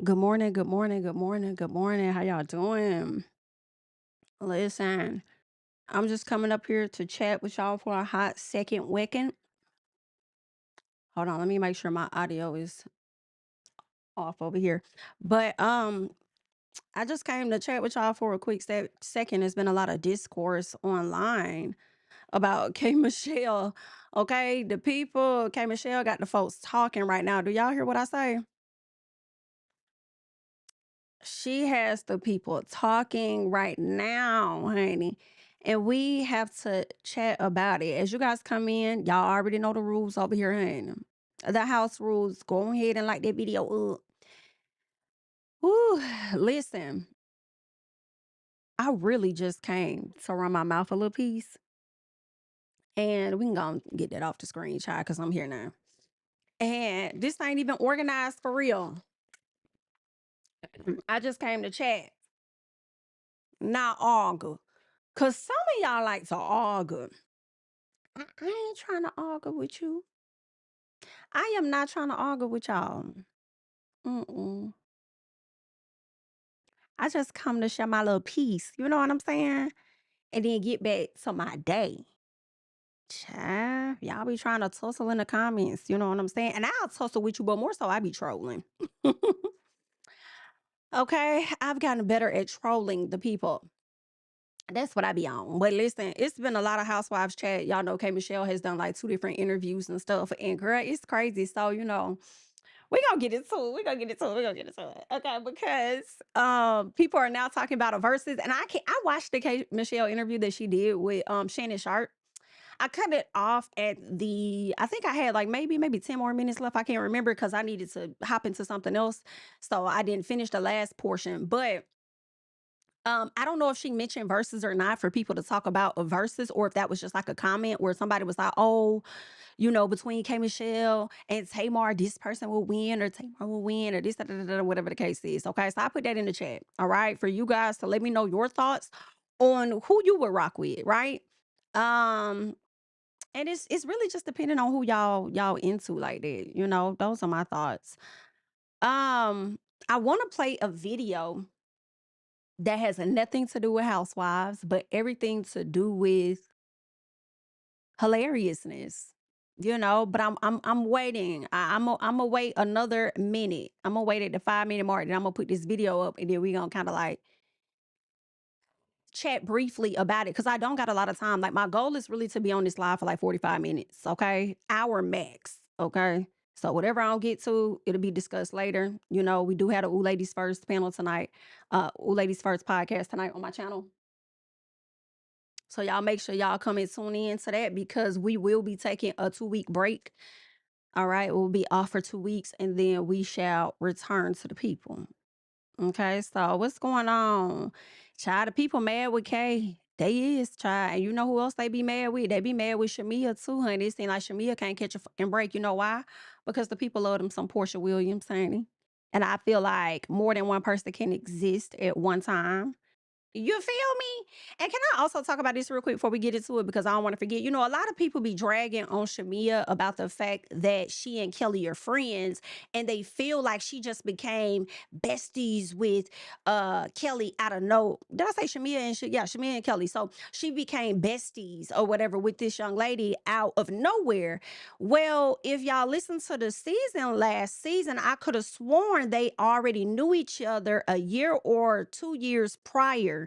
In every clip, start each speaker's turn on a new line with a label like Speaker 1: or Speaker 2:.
Speaker 1: Good morning, good morning, good morning, good morning. How y'all doing? Listen, I'm just coming up here to chat with y'all for a hot second wicket. Hold on, let me make sure my audio is off over here. But I just came to chat with y'all for a quick second. There's been a lot of discourse online about K Michelle. Okay, the people, K Michelle got the folks talking right now. Do y'all hear what I say? She has the people talking right now, honey. And we have to chat about it. As you guys come in, y'all already know the rules over here, honey. The house rules. Go ahead and like that video up. Whew, listen, I really just came to run my mouth a little piece. And we can go and get that off the screen, child, because I'm here now. And this ain't even organized for real. I just came to chat, not argue. Cause some of y'all like to argue. I ain't trying to argue with you. I am not trying to argue with y'all. Mm-mm. I just come to share my little piece. You know what I'm saying? And then get back to my day. Child, y'all be trying to tussle in the comments. You know what I'm saying? And I'll tussle with you, but more so I be trolling. Okay? I've gotten better at trolling the people. That's what I be on. But listen, it's been a lot of housewives chat. Y'all know K Michelle has done like two different interviews and stuff. And girl, it's crazy. So, we gonna get into it. We gonna get into it. We gonna get into it. Okay, because people are now talking about a versus, and I watched the K Michelle interview that she did with Shannon Sharp. I cut it off at the I think I had like maybe 10 more minutes left. I can't remember because I needed to hop into something else. So I didn't finish the last portion. But I don't know if she mentioned verses or not for people to talk about a verses, or if that was just like a comment where somebody was like, oh, between K Michelle and Tamar, this person will win, or Tamar will win, or this, da, da, da, da, whatever the case is. Okay. So I put that in the chat. All right. For you guys to let me know your thoughts on who you would rock with, right? Um, and it's really just depending on who y'all into like that. Those are my thoughts. Um, I want to play a video that has nothing to do with housewives, but everything to do with hilariousness. But I'm waiting. I'm gonna wait another minute. I'm gonna wait at the 5 minute mark, and I'm gonna put this video up, and then we gonna kind of like chat briefly about it because I don't got a lot of time. Like my goal is really to be on this live for like 45 minutes, okay? Hour max, okay? So whatever I don't get to, it'll be discussed later. We do have a Ooh Ladies First panel tonight, Ooh Ladies First podcast tonight on my channel. So y'all make sure y'all come and tune in to that because we will be taking a 2 week break. All right. We'll be off for 2 weeks and then we shall return to the people. Okay. So what's going on? Child, the people mad with Kay. They is, child. And you know who else they be mad with? They be mad with Shamia too, honey. It seems like Shamia can't catch a fucking break. You know why? Because the people love them some Portia Williams, honey. And I feel like more than one person can exist at one time. You feel me? And can I also talk about this real quick before we get into it? Because I don't want to forget. A lot of people be dragging on Shamia about the fact that she and Kelly are friends and they feel like she just became besties with Kelly out of no. Did I say Shamia and yeah, Shamia and Kelly. So she became besties or whatever with this young lady out of nowhere. Well, if y'all listen to the season last season, I could have sworn they already knew each other a year or 2 years prior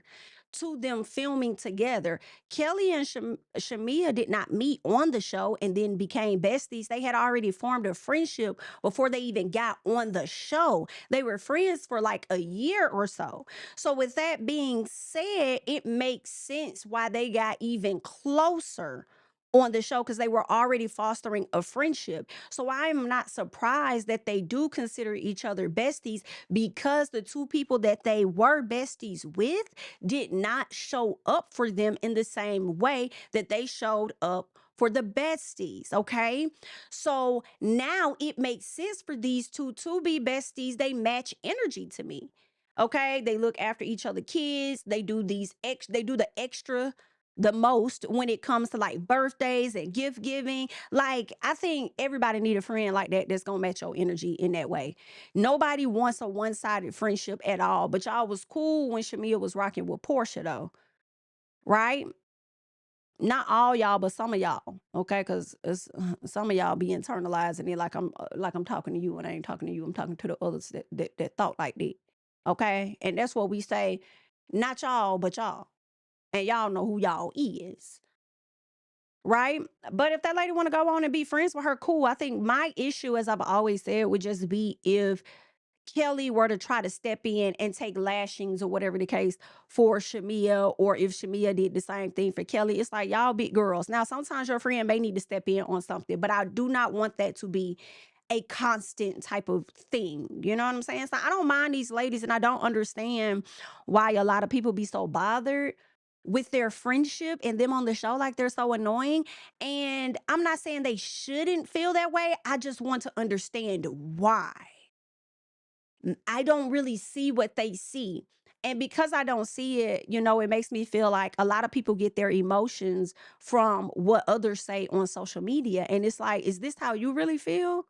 Speaker 1: to them filming together. Kelly and Shamia did not meet on the show and then became besties. They had already formed a friendship before they even got on the show. They were friends for like a year or so. So, with that being said, it makes sense why they got even closer on the show because they were already fostering a friendship. So I am not surprised that they do consider each other besties because the two people that they were besties with did not show up for them in the same way that they showed up for the besties. Okay. So now it makes sense for these two to be besties. They match energy to me. Okay. They look after each other kids. They do the extra the most when it comes to like birthdays and gift giving. Like, I think everybody need a friend like that that's gonna match your energy in that way. Nobody wants a one-sided friendship at all. But y'all was cool when Shamia was rocking with Portia though, right? Not all y'all, but some of y'all, okay? Because some of y'all be internalizing it like I'm talking to you, and I ain't talking to you. I'm talking to the others that thought like that, okay? And that's what we say, not y'all, but y'all, and y'all know who y'all is, right? But if that lady want to go on and be friends with her, cool. I think my issue, as I've always said, would just be if Kelly were to try to step in and take lashings or whatever the case for Shamia, or if Shamia did the same thing for Kelly. It's like, y'all big girls. Now, sometimes your friend may need to step in on something, but I do not want that to be a constant type of thing. You know what I'm saying? So I don't mind these ladies, and I don't understand why a lot of people be so bothered with their friendship and them on the show. Like, they're so annoying. And I'm not saying they shouldn't feel that way. I just want to understand why. I don't really see what they see. And because I don't see it, you know, it makes me feel like a lot of people get their emotions from what others say on social media. And it's like, is this how you really feel?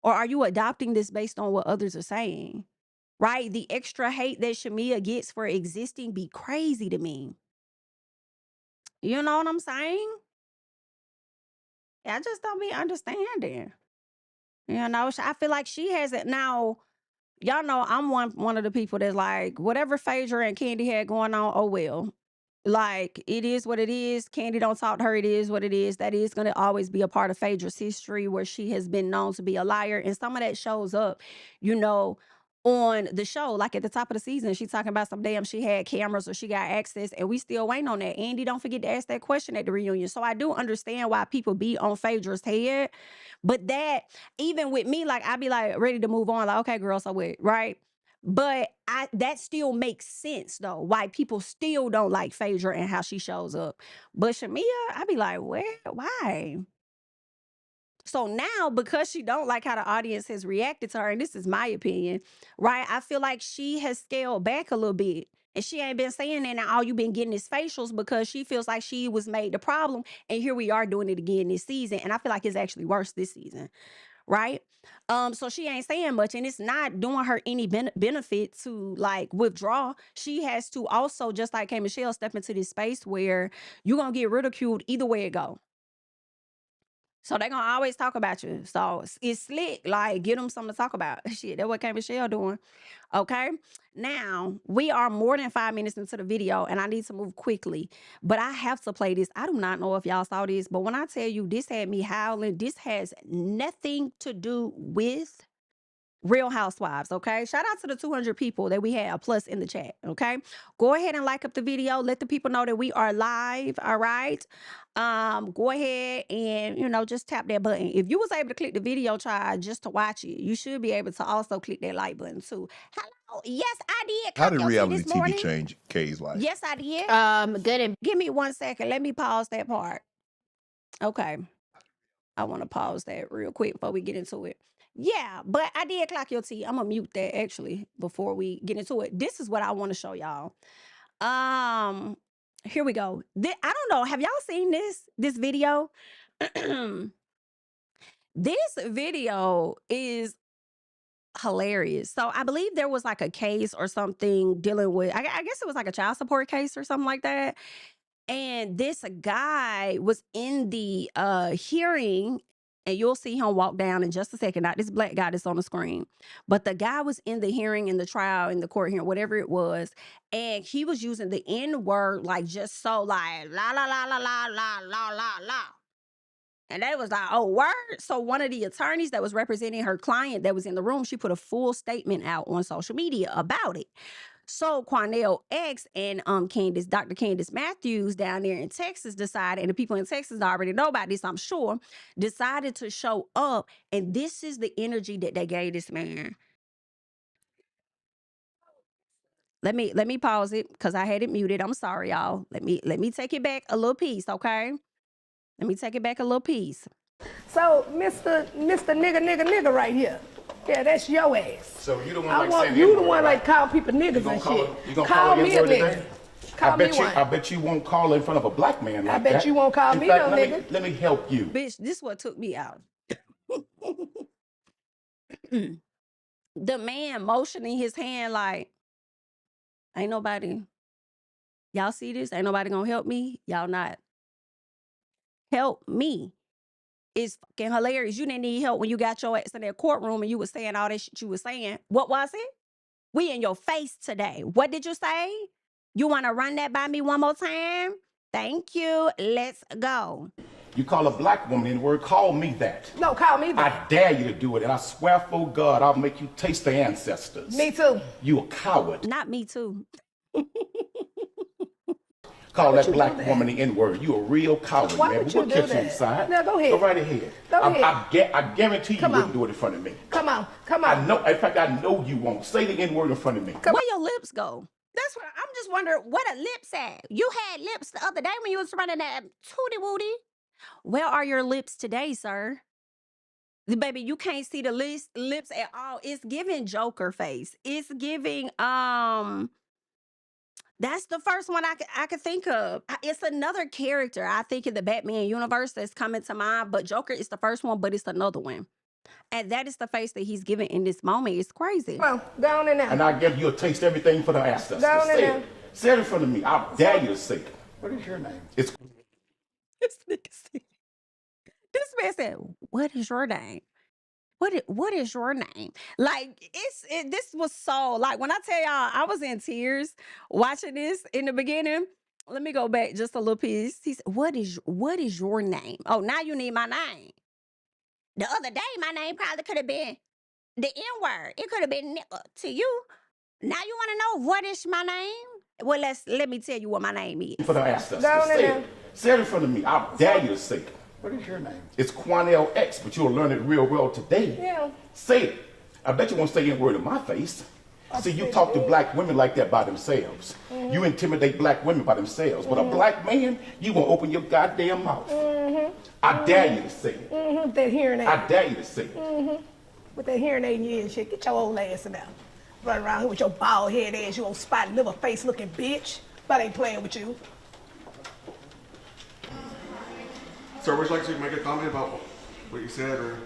Speaker 1: Or are you adopting this based on what others are saying? Right? The extra hate that Shamia gets for existing be crazy to me. You know what I'm saying? I just don't be understanding. You know, I feel like she hasn't now. Y'all know I'm one of the people that's like, whatever Phaedra and Candy had going on, oh well. Like, it is what it is. Candy don't talk to her. It is what it is. That is going to always be a part of Phaedra's history, where she has been known to be a liar. And some of that shows up, you know, on the show. Like at the top of the season, she talking about some damn she had cameras or she got access, and we still waiting on that. Andy, don't forget to ask that question at the reunion. So I do understand why people be on Phaedra's head. But that, even with me, like, I be like ready to move on. Like, okay, girl, so what, right? But that still makes sense though, why people still don't like Phaedra and how she shows up. But Shamia, I be like, where? Why? So now, because she don't like how the audience has reacted to her, and this is my opinion, right? I feel like she has scaled back a little bit. And she ain't been saying that. Now all you been getting is facials, because she feels like she was made the problem. And here we are doing it again this season. And I feel like it's actually worse this season, right? So she ain't saying much, and it's not doing her any benefit to like withdraw. She has to also, just like K Michelle, step into this space where you're gonna get ridiculed either way it go. So they gonna always talk about you. So it's slick. Like, get them something to talk about. Shit, that's what K Michelle doing. Okay. Now we are more than 5 minutes into the video, and I need to move quickly. But I have to play this. I do not know if y'all saw this, but when I tell you this had me howling, this has nothing to do with Real Housewives, okay? Shout out to the 200 people that we have plus in the chat, okay? Go ahead and like up the video. Let the people know that we are live, all right? Go ahead and, you know, just tap that button. If you was able to click the video, child, just to watch it, you should be able to also click that like button too. Hello. Yes, I did.
Speaker 2: How did reality TV change Kay's life?
Speaker 1: Yes, I did.
Speaker 3: Good and
Speaker 1: Give me 1 second. Let me pause that part. Okay. I want to pause that real quick before we get into it. Yeah, but I did clock your T. I'm gonna mute that actually before we get into it. This is what I want to show y'all. Here we go. I don't know. Have y'all seen this video? This video is hilarious. So I believe there was like a case or something dealing with, I guess it was like a child support case or something like that. And this guy was in the hearing, and you'll see him walk down in just a second. Not this black guy that's on the screen, but the guy was in the hearing, in the trial, in the court hearing, whatever it was, and he was using the N word, like just so like la la la la la la la la la. And they was like, oh, word. So one of the attorneys that was representing her client that was in the room, she put a full statement out on social media about it. So Quanell X and Dr. Candace Matthews down there in Texas decided, and the people in Texas already know about this, I'm sure, decided to show up. And this is the energy that they gave this man. Let me pause it because I had it muted. I'm sorry, y'all. Let me take it back a little piece, okay? Let me take it back a little piece.
Speaker 4: So, Mr. Nigga right here. Yeah, that's your ass.
Speaker 2: So you the one
Speaker 4: I
Speaker 2: like
Speaker 4: want
Speaker 2: saying
Speaker 4: you the
Speaker 2: N-word,
Speaker 4: one
Speaker 2: right?
Speaker 4: like call people niggas and
Speaker 2: call
Speaker 4: shit.
Speaker 2: her- you gonna
Speaker 4: call
Speaker 2: call her
Speaker 4: me a
Speaker 2: N-word
Speaker 4: nigga.
Speaker 2: today?
Speaker 4: Call me one.
Speaker 3: I bet you won't call in front of a black man like that.
Speaker 4: I bet you won't call me no nigga.
Speaker 3: Let me help you.
Speaker 1: Bitch, this is what took me out. The man motioning his hand like, ain't nobody, y'all see this? Ain't nobody gonna help me? Y'all not. Help me. It's fucking hilarious. You didn't need help when you got your ass in that courtroom and you was saying all that shit you was saying. What was it? We in your face today. What did you say? You want to run that by me one more time? Thank you. Let's go.
Speaker 3: You call a black woman in word, call me that.
Speaker 4: No, call me that.
Speaker 3: I dare you to do it, and I swear for God, I'll make you taste the ancestors.
Speaker 4: Me too.
Speaker 3: You a coward.
Speaker 1: Not me too.
Speaker 3: Call that black woman the N-word. You a real coward,
Speaker 4: Why
Speaker 3: man.
Speaker 4: would you
Speaker 3: We'll
Speaker 4: do
Speaker 3: catch you
Speaker 4: that?
Speaker 3: inside.
Speaker 4: Now, go ahead.
Speaker 3: Go right ahead.
Speaker 4: Go ahead.
Speaker 3: I guarantee you wouldn't do it in front of me.
Speaker 4: Come on. Come on.
Speaker 3: I know. In fact, I know you won't. Say the N-word in front of me.
Speaker 1: Where your lips go? That's what I'm just wondering. Where the lips at? You had lips the other day when you was running that tootie wootie. Where are your lips today, sir? Baby, you can't see the lips at all. It's giving Joker face. It's giving that's the first one I could think of. It's another character I think in the Batman universe that's coming to mind, but Joker is the first one, but it's another one. And that is the face that he's giving in this moment. It's crazy.
Speaker 4: Come on. Go on in there.
Speaker 3: And I guess you'll taste everything for the ancestors.
Speaker 4: Go on in
Speaker 3: Say
Speaker 4: there.
Speaker 3: it. Say it in front of me. I dare you to say it. What is your name? It's
Speaker 1: This nigga said- this man said, "What is your name? What is your name?" Like this was so like when I tell y'all I was in tears watching this in the beginning. Let me go back just a little piece. He said, what is your name? Oh, now you need my name. The other day my name probably could have been the N-word. It could have been to you. Now you want to know what is my name? Well, let me tell you what my name is.
Speaker 3: for the ancestors.
Speaker 4: Go on in
Speaker 3: Say
Speaker 4: there.
Speaker 3: it. Say it in front of me. I dare you to say it. What is your name? It's Quanell X, but you'll learn it real well today.
Speaker 4: Yeah.
Speaker 3: Say it. I bet you won't say any word in my face. See, you talk to black women like that by themselves. You intimidate black women by themselves. But a black man, you won't open your goddamn mouth. I dare you to say it.
Speaker 4: With that hearing aid.
Speaker 3: I dare you to say it.
Speaker 4: With that hearing aid in your ear and shit. Get your old ass in there. Run around here with your bald head ass, you old spotted liver face looking bitch. But I ain't playing with you.
Speaker 5: Sir, would you like to make a comment about what you said or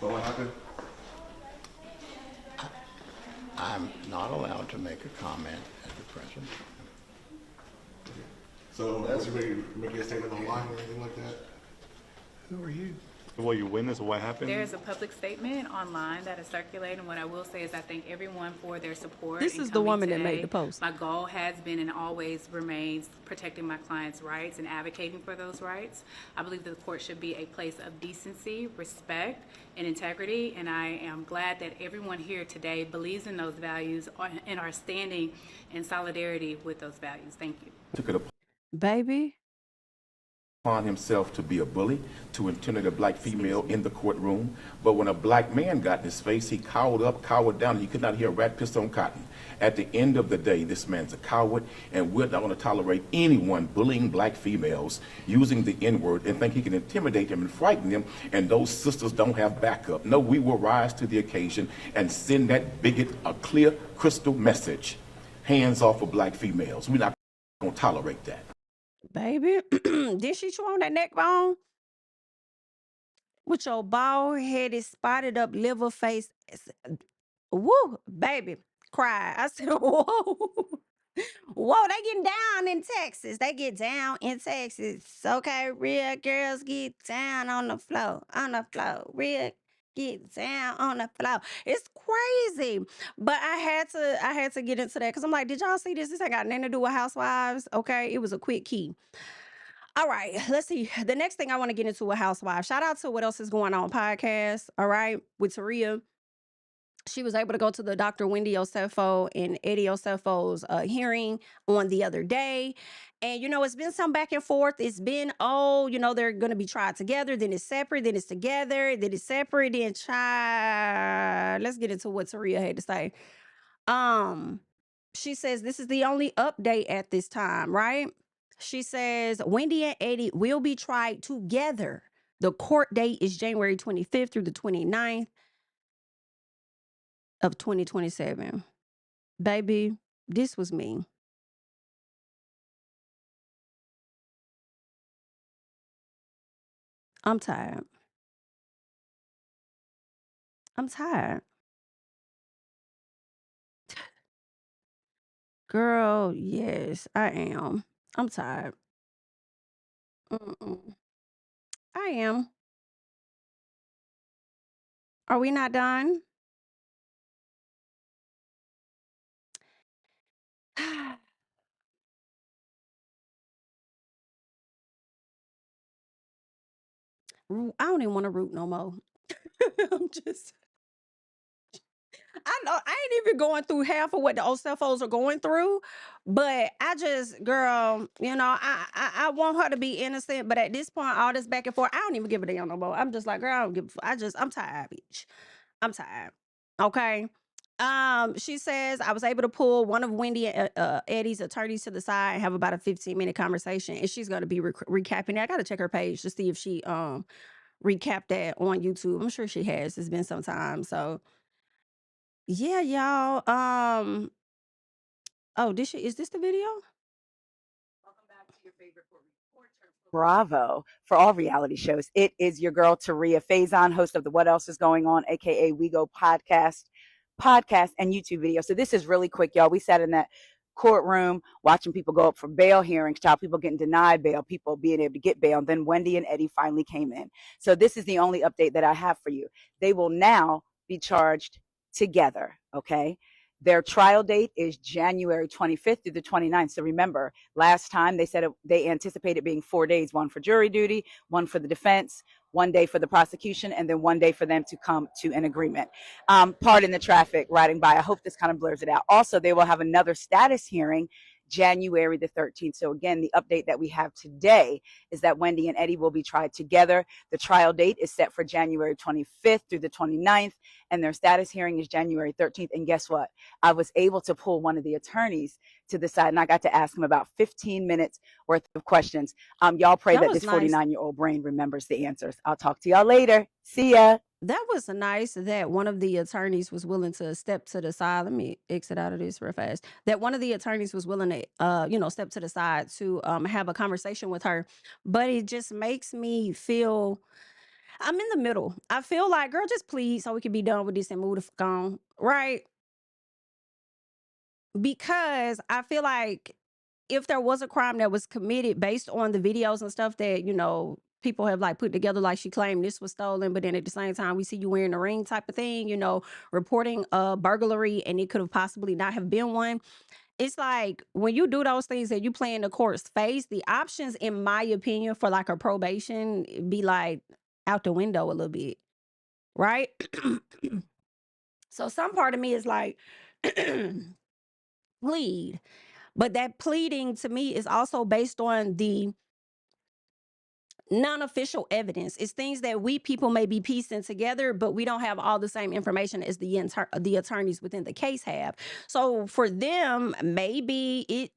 Speaker 5: about what happened?
Speaker 6: I'm not allowed to make a comment at the present.
Speaker 5: So, was you making a statement online or anything like that?
Speaker 6: Who are you?
Speaker 7: Well, you witnessed what happened?
Speaker 8: There is a public statement online that is circulating. What I will say is I thank everyone for their support.
Speaker 1: This
Speaker 8: in
Speaker 1: is the
Speaker 8: coming
Speaker 1: woman that
Speaker 8: today.
Speaker 1: made the post.
Speaker 8: My goal has been and always remains protecting my clients' rights and advocating for those rights. I believe that the court should be a place of decency, respect, and integrity, and I am glad that everyone here today believes in those values and are standing in solidarity with those values. Thank you.
Speaker 3: Took it
Speaker 1: Baby.
Speaker 3: upon himself to be a bully, to intimidate a black female in the courtroom. But when a black man got in his face, he cowered up, cowered down, and you could not hear a rat piss on cotton. At the end of the day, this man's a coward, and we're not going to tolerate anyone bullying black females using the N-word and think he can intimidate them and frighten them, and those sisters don't have backup. No, we will rise to the occasion and send that bigot a clear, crystal message. Hands off of black females. We're not going to tolerate that.
Speaker 1: Baby, did she chew on that neck bone? With your bald headed, spotted up liver face. Woo, baby, cry. I said, whoa. Whoa, they getting down in Texas. They get down in Texas. Okay, real girls get down on the floor. On the floor. Real get down on the floor. It's crazy. But I had to get into that because I'm like, did y'all see this? This ain't got nothing to do with housewives. Okay. It was a quick key. All right, let's see. The next thing I want to get into with housewives. Shout out to What Else Is Going On podcast. All right, with Taria. She was able to go to the Dr. Wendy Osefo and Eddie Osefo's hearing on the other day. And, you know, it's been some back and forth. It's been, they're going to be tried together. Then it's separate. Then it's together. Then it's separate. Then tried. Let's get into what Taria had to say. She says this is the only update at this time, right? She says Wendy and Eddie will be tried together. The court date is January 25th through the 29th of 2027. Baby, this was me. I'm tired. I'm tired. Girl, yes, I am. I'm tired. Mm-mm. I am. Are we not done? I don't even want to root no more. I'm just I know I ain't even going through half of what the Osefos are going through, but I just, girl, I want her to be innocent, but at this point, all this back and forth, I don't even give a damn no more. I'm just like, girl, I don't give. I'm tired, bitch. I'm tired. Okay. She says I was able to pull one of Wendy and Eddie's attorneys to the side and have about a 15-minute conversation, and she's going to be recapping it. I got to check her page to see if she recapped that on YouTube. I'm sure she has. It's been some time, so. Yeah, y'all. Oh, is this the video?
Speaker 9: Bravo for all reality shows. It is your girl Taria Faison, host of the What Else Is Going On, aka We Go podcast and YouTube video. So this is really quick, y'all. We sat in that courtroom watching people go up for bail hearings, child, people getting denied bail, people being able to get bail. And then Wendy and Eddie finally came in. So this is the only update that I have for you. They will now be charged together. Okay. Their trial date is January 25th through the 29th. So remember, last time they said they anticipated being 4 days, one for jury duty, one for the defense, 1 day for the prosecution, and then 1 day for them to come to an agreement. Pardon the traffic riding by. I hope this kind of blurs it out. Also, they will have another status hearing January the 13th. So again, the update that we have today is that Wendy and Eddie will be tried together. The trial date is set for January 25th through the 29th, and their status hearing is January 13th. And guess what? I was able to pull one of the attorneys to the side, and I got to ask him about 15 minutes worth of questions. Y'all pray that this 49-year-old brain remembers the answers. I'll talk to y'all later. See ya.
Speaker 1: That was nice that one of the attorneys was willing to step to the side. Let me exit out of this real fast. That one of the attorneys was willing to, step to the side to have a conversation with her. But it just makes me feel I'm in the middle. I feel like, girl, just please, so we can be done with this and move the fuck on, right? Because I feel like if there was a crime that was committed based on the videos and stuff that, people have like put together, like she claimed this was stolen, but then at the same time, we see you wearing a ring type of thing, reporting a burglary and it could have possibly not have been one. It's like when you do those things that you play in the court's face, the options, in my opinion, for like a probation be like out the window a little bit, right? So some part of me is like, plead. But that pleading to me is also based on the non-official evidence. It's things that we people may be piecing together, but we don't have all the same information as the attorneys within the case have. So for them, maybe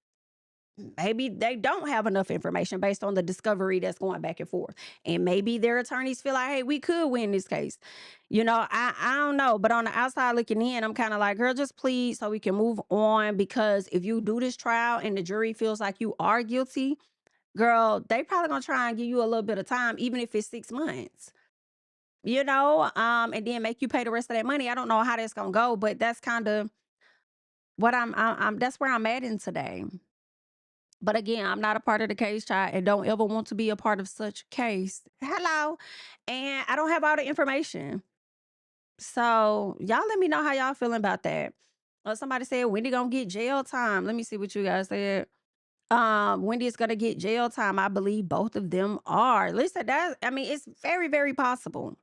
Speaker 1: they don't have enough information based on the discovery that's going back and forth. And maybe their attorneys feel like, hey, we could win this case. I don't know. But on the outside looking in, I'm kind of like, girl, just please so we can move on. Because if you do this trial and the jury feels like you are guilty, girl, they probably gonna try and give you a little bit of time, even if it's 6 months. And then make you pay the rest of that money. I don't know how that's gonna go, but that's kind of what I'm that's where I'm at in today. But again, I'm not a part of the case, child, and don't ever want to be a part of such case. Hello. And I don't have all the information. So y'all let me know how y'all feeling about that. Somebody said Wendy gonna get jail time. Let me see what you guys said. Wendy is gonna get jail time. I believe both of them are. Listen, it's very, very possible.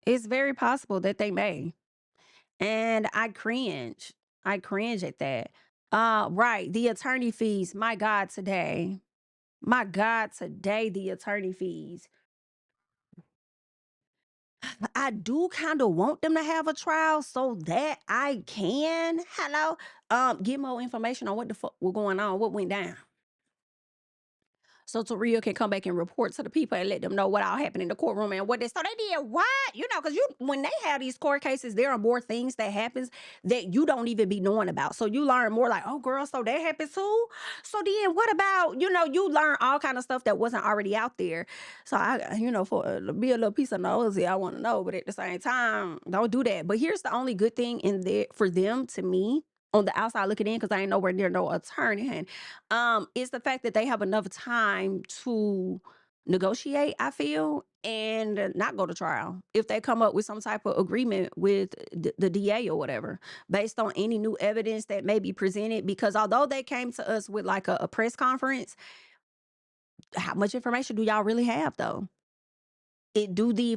Speaker 1: It's very possible that they may. And I cringe. I cringe at that. Right. The attorney fees. My God, today. My God, today, the attorney fees. I do kind of want them to have a trial so that I can, get more information on what the fuck was going on, what went down. So Taria can come back and report to the people and let them know what all happened in the courtroom and what they. So they did what? You know, because when they have these court cases, there are more things that happens that you don't even be knowing about. So you learn more like, oh girl, so that happened too. So then what about, you know, you learn all kind of stuff that wasn't already out there. So I, you know, for be a little piece of nosy, I want to know, but at the same time, don't do that. But here's the only good thing in there for them, to me, on the outside looking in, because I ain't nowhere near no attorney, is the fact that they have enough time to negotiate, I feel, and not go to trial if they come up with some type of agreement with the DA or whatever, based on any new evidence that may be presented. Because although they came to us with like a press conference, how much information do y'all really have though?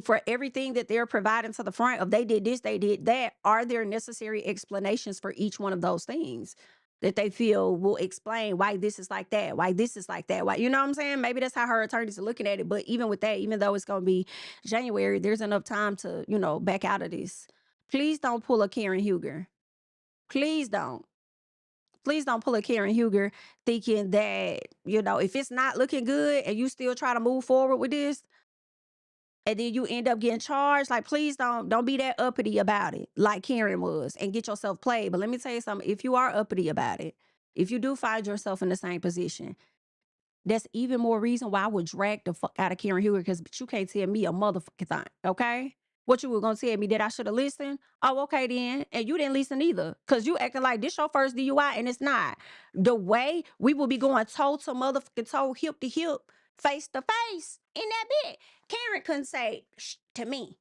Speaker 1: For everything that they're providing to the front of they did this, they did that, are there necessary explanations for each one of those things that they feel will explain why this is like that, why this is like that, why, you know what I'm saying? Maybe that's how her attorneys are looking at it. But even with that, even though it's going to be January, there's enough time to, you know, back out of this. Please don't pull a Karen Huger. Please don't. Please don't pull a Karen Huger thinking that, you know, if it's not looking good and you still try to move forward with this, and then you end up getting charged. Like, please don't be that uppity about it, like Karen was, and get yourself played. But let me tell you something. If you are uppity about it, if you do find yourself in the same position, that's even more reason why I would drag the fuck out of Karen Huger, because you can't tell me a motherfucking thing, okay? What you were gonna tell me that I should have listened? Oh, okay then. And you didn't listen either, because you acting like this your first DUI, and it's not. The way we will be going toe to motherfucking toe, hip to hip, face to face in that bit. Karen couldn't say to me.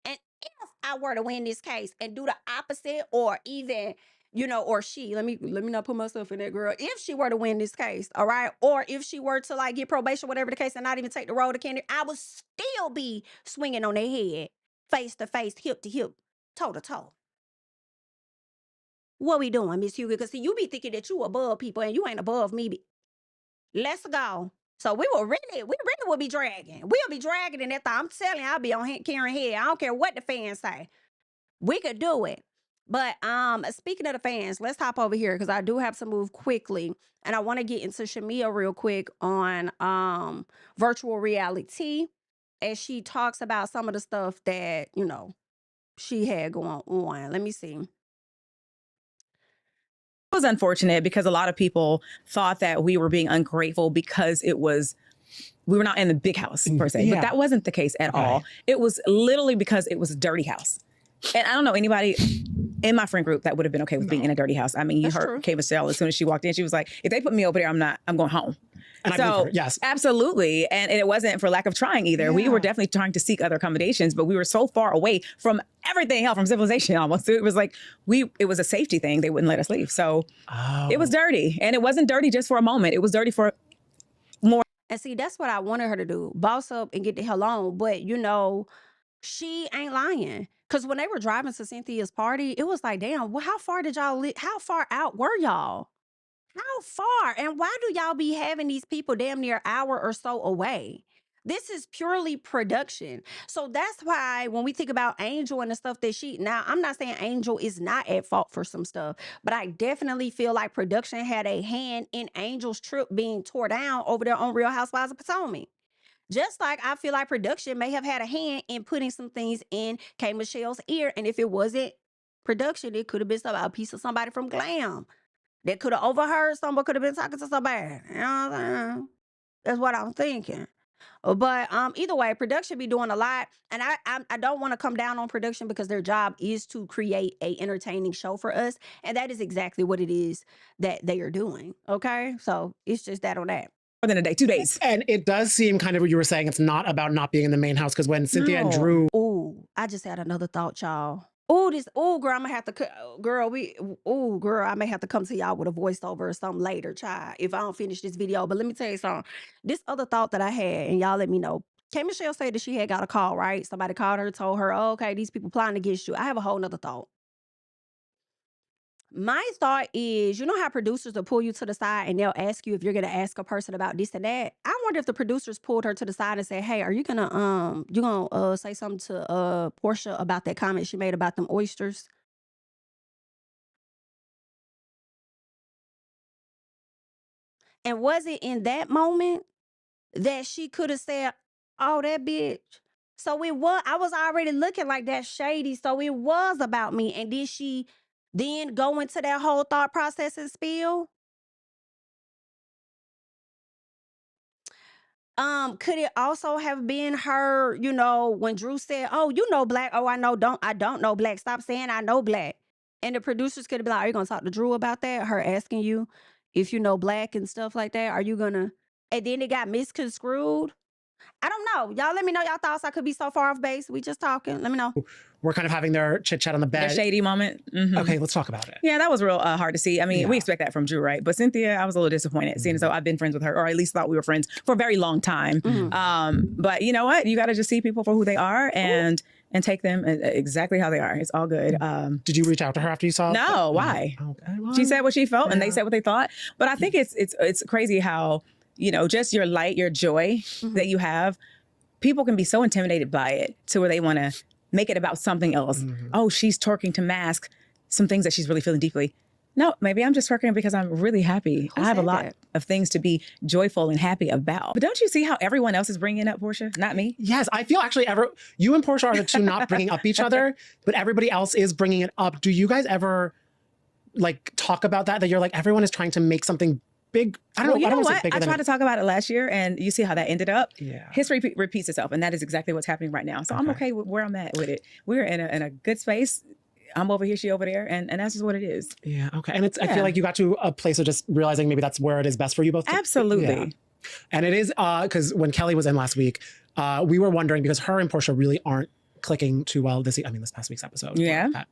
Speaker 1: And if I were to win this case and do the opposite, or even, you know, or let me not put myself in that, girl. If she were to win this case, all right, or if she were to like get probation, whatever the case, and not even take the road to Kennedy, I would still be swinging on their head, face to face, hip to hip, toe to toe. What we doing, Miss Hugo? Because see, you be thinking that you above people and you ain't above me. Let's go. So we really will be dragging. We'll be dragging in that thing. I'm telling you, I'll be on Karen head. I don't care what the fans say. We could do it. But speaking of the fans, let's hop over here because I do have to move quickly. And I want to get into Shamia real quick on virtual reality, as she talks about some of the stuff that, you know, she had going on. Let me see.
Speaker 10: It was unfortunate because a lot of people thought that we were being ungrateful because we were not in the big house per se, but that wasn't the case at all. It was literally because it was a dirty house. And I don't know anybody in my friend group that would have been okay with being in a dirty house. I mean, you heard Kay Michelle, as soon as she walked in, she was like, if they put me over there, I'm going home.
Speaker 11: And
Speaker 10: so, yes, absolutely. And it wasn't for lack of trying either. Yeah. We were definitely trying to seek other accommodations, but we were so far away from everything, hell, from civilization almost. It was like, it was a safety thing. They wouldn't let us leave. So it was dirty. And it wasn't dirty just for a moment. It was dirty for more.
Speaker 1: And see, that's what I wanted her to do. Boss up and get the hell on. But, you know, she ain't lying. Because when they were driving to Cynthia's party, it was like, damn, well, how far did y'all live? How far out were y'all? How far? And why do y'all be having these people damn near an hour or so away? This is purely production. So that's why when we think about Angel and the stuff that now I'm not saying Angel is not at fault for some stuff, but I definitely feel like production had a hand in Angel's trip being tore down over there on Real Housewives of Potomac. Just like I feel like production may have had a hand in putting some things in K. Michelle's ear. And if it wasn't production, it could have been a piece of somebody from Glam that could have overheard. Someone could have been talking to somebody. You know what I'm saying? That's what I'm thinking. But either way, production be doing a lot. And I don't want to come down on production because their job is to create a entertaining show for us. And that is exactly what it is that they are doing. Okay? So it's just that on that.
Speaker 10: Than a day, 2 days.
Speaker 11: And it does seem kind of what you were saying. It's not about not being in the main house, because when Cynthia and Drew.
Speaker 1: Oh, I just had another thought, y'all. Girl, I'm gonna have to, girl, I may have to come to y'all with a voiceover or something later, child, if I don't finish this video. But let me tell you something. This other thought that I had, and y'all let me know. K. Michelle said that she had got a call, right? Somebody called her, told her, oh, okay, these people plotting against you. I have a whole nother thought. My thought is, you know how producers will pull you to the side and they'll ask you if you're going to ask a person about this and that? I wonder if the producers pulled her to the side and said, hey, are you going to say something to Portia about that comment she made about them oysters? And was it in that moment that she could have said, oh, that bitch. So I was already looking like that shady. So it was about me. And did she then go into that whole thought process and spill? Could it also have been her, when Drew said, oh, Black. Oh, I don't know Black. Stop saying I know Black. And the producers could have been like, are you going to talk to Drew about that? Her asking you if you know Black and stuff like that. Are you going to, and then it got misconstrued? I don't know. Y'all let me know y'all thoughts. I could be so far off base. We just talking. Let me know.
Speaker 11: We're kind of having their chit chat on the bed.
Speaker 10: Their shady moment.
Speaker 11: Okay, let's talk about it.
Speaker 10: Yeah, that was real hard to see. I mean, we expect that from Drew, right? But Cynthia, I was a little disappointed, seeing as though I've been friends with her, or at least thought we were friends for a very long time. But you know what? You got to just see people for who they are and take them exactly how they are. It's all good.
Speaker 11: Did you reach out to her after you saw?
Speaker 10: No, why?
Speaker 11: Okay, well,
Speaker 10: she said what she felt, and they said what they thought. But I think it's crazy how just your light, your joy that you have. People can be so intimidated by it to where they want to make it about something else. Oh, she's twerking to mask some things that she's really feeling deeply. No, maybe I'm just twerking because I'm really happy. I have a lot of things to be joyful and happy about. But don't you see how everyone else is bringing up Portia? Not me.
Speaker 11: Yes, I feel actually you and Portia are the two not bringing up each other, but everybody else is bringing it up. Do you guys ever talk about that you're like, everyone is trying to make something big? I don't know what?
Speaker 10: I tried to talk about it last year, and you see how that ended up.
Speaker 11: Yeah.
Speaker 10: History repeats itself, and that is exactly what's happening right now. So I'm okay with where I'm at with it. We're in a good space. I'm over here, she over there, and that's just what it is.
Speaker 11: Yeah, okay. And I feel like you got to a place of just realizing maybe that's where it is best for you both.
Speaker 10: Absolutely.
Speaker 11: Yeah. And it is, because when Kelly was in last week, we were wondering, because her and Portia really aren't clicking too well this past week's episode.
Speaker 10: Yeah.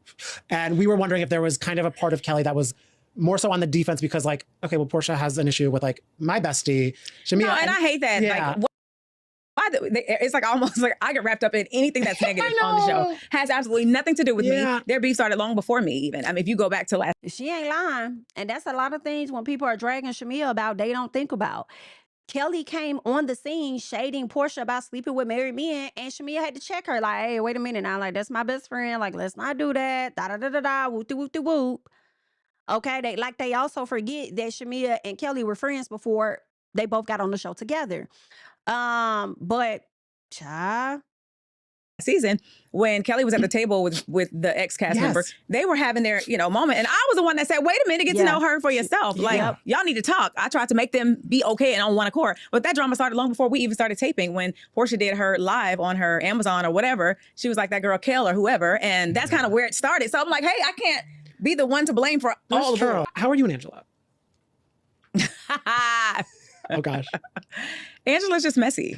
Speaker 11: And we were wondering if there was kind of a part of Kelly that was more so on the defense because okay, well, Portia has an issue with my bestie, Shamia.
Speaker 10: No, and I hate that.
Speaker 11: Yeah.
Speaker 10: It's almost like I get wrapped up in anything that's negative on the show. Has absolutely nothing to do with me. Their beef started long before me even. I mean, if you go back to last.
Speaker 1: She ain't lying. And that's a lot of things when people are dragging Shamia about, they don't think about. Kelly came on the scene shading Portia about sleeping with married men, and Shamia had to check her hey, wait a minute now. That's my best friend. Let's not do that. Da-da-da-da-da, whoop-de-whoop-de-whoop. Okay, they also forget that Shamia and Kelly were friends before they both got on the show together. But
Speaker 10: season when Kelly was at the table with the ex-cast member, they were having their moment, and I was the one that said, wait a minute, get to know her for yourself. Y'all need to talk. I tried to make them be okay and on one accord, but that drama started long before we even started taping. When Portia did her live on her Amazon or whatever, she was like that girl Kel or whoever, and that's kind of where it started. So I'm like, hey, I can't be the one to blame for all of it.
Speaker 11: How are you and Angela? Oh gosh.
Speaker 10: Angela's just messy.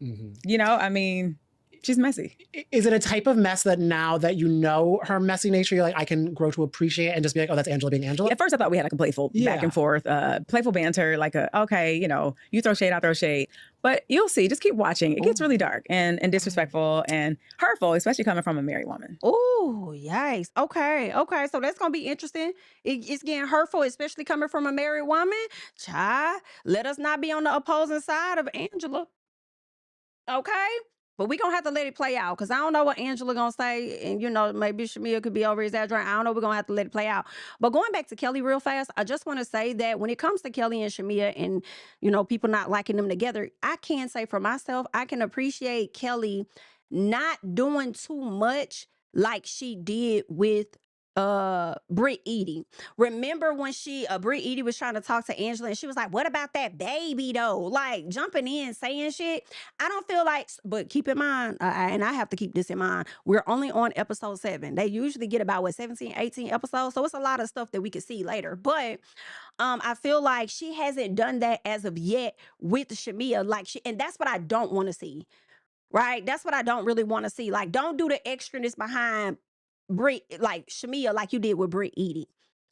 Speaker 10: I mean, she's messy.
Speaker 11: Is it a type of mess that now that you know her messy nature, you're like, I can grow to appreciate and just be like, oh, that's Angela being Angela?
Speaker 10: At first I thought we had a playful back and forth, playful banter, okay, you throw shade, I throw shade. But you'll see, just keep watching. It gets really dark and disrespectful and hurtful, especially coming from a married woman.
Speaker 1: Oh, yikes. Okay. So that's going to be interesting. It's getting hurtful, especially coming from a married woman. Child, let us not be on the opposing side of Angela. Okay? But we're going to have to let it play out because I don't know what Angela going to say. And, maybe Shamia could be over-exaggerating. I don't know. We're going to have to let it play out. But going back to Kelly real fast, I just want to say that when it comes to Kelly and Shamia and, people not liking them together, I can say for myself, I can appreciate Kelly not doing too much like she did with Britt Eadie. Remember when Britt Eadie was trying to talk to Angela and she was like, what about that baby though? Jumping in, saying shit. I don't feel but keep in mind, and I have to keep this in mind, we're only on episode 7. They usually get about 17, 18 episodes. So it's a lot of stuff that we could see later. But I feel like she hasn't done that as of yet with Shamia. And that's what I don't want to see. Right? That's what I don't really want to see. Don't do the extraness behind Shamia like you did with Britt Eadie.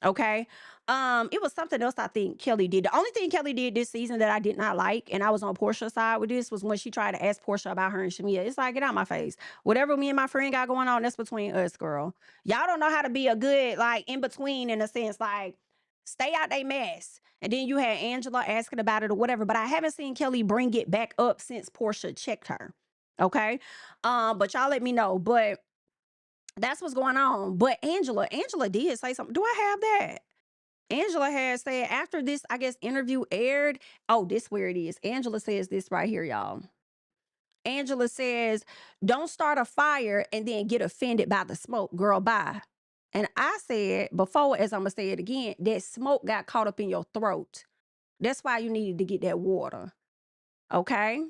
Speaker 1: Okay? It was something else I think Kelly did. The only thing Kelly did this season that I did not like, and I was on Portia's side with this, was when she tried to ask Portia about her and Shamia. It's like, get out my face. Whatever me and my friend got going on, that's between us, girl. Y'all don't know how to be a good, in-between in a sense, stay out they mess. And then you had Angela asking about it or whatever, but I haven't seen Kelly bring it back up since Portia checked her. Okay? But y'all let me know. But that's what's going on. But Angela did say something. Do I have that? Angela has said after this, I guess, interview aired. Oh, this where it is. Angela says this right here, y'all. Angela says, don't start a fire and then get offended by the smoke. Girl, bye. And I said before, as I'm going to say it again, that smoke got caught up in your throat. That's why you needed to get that water. Okay?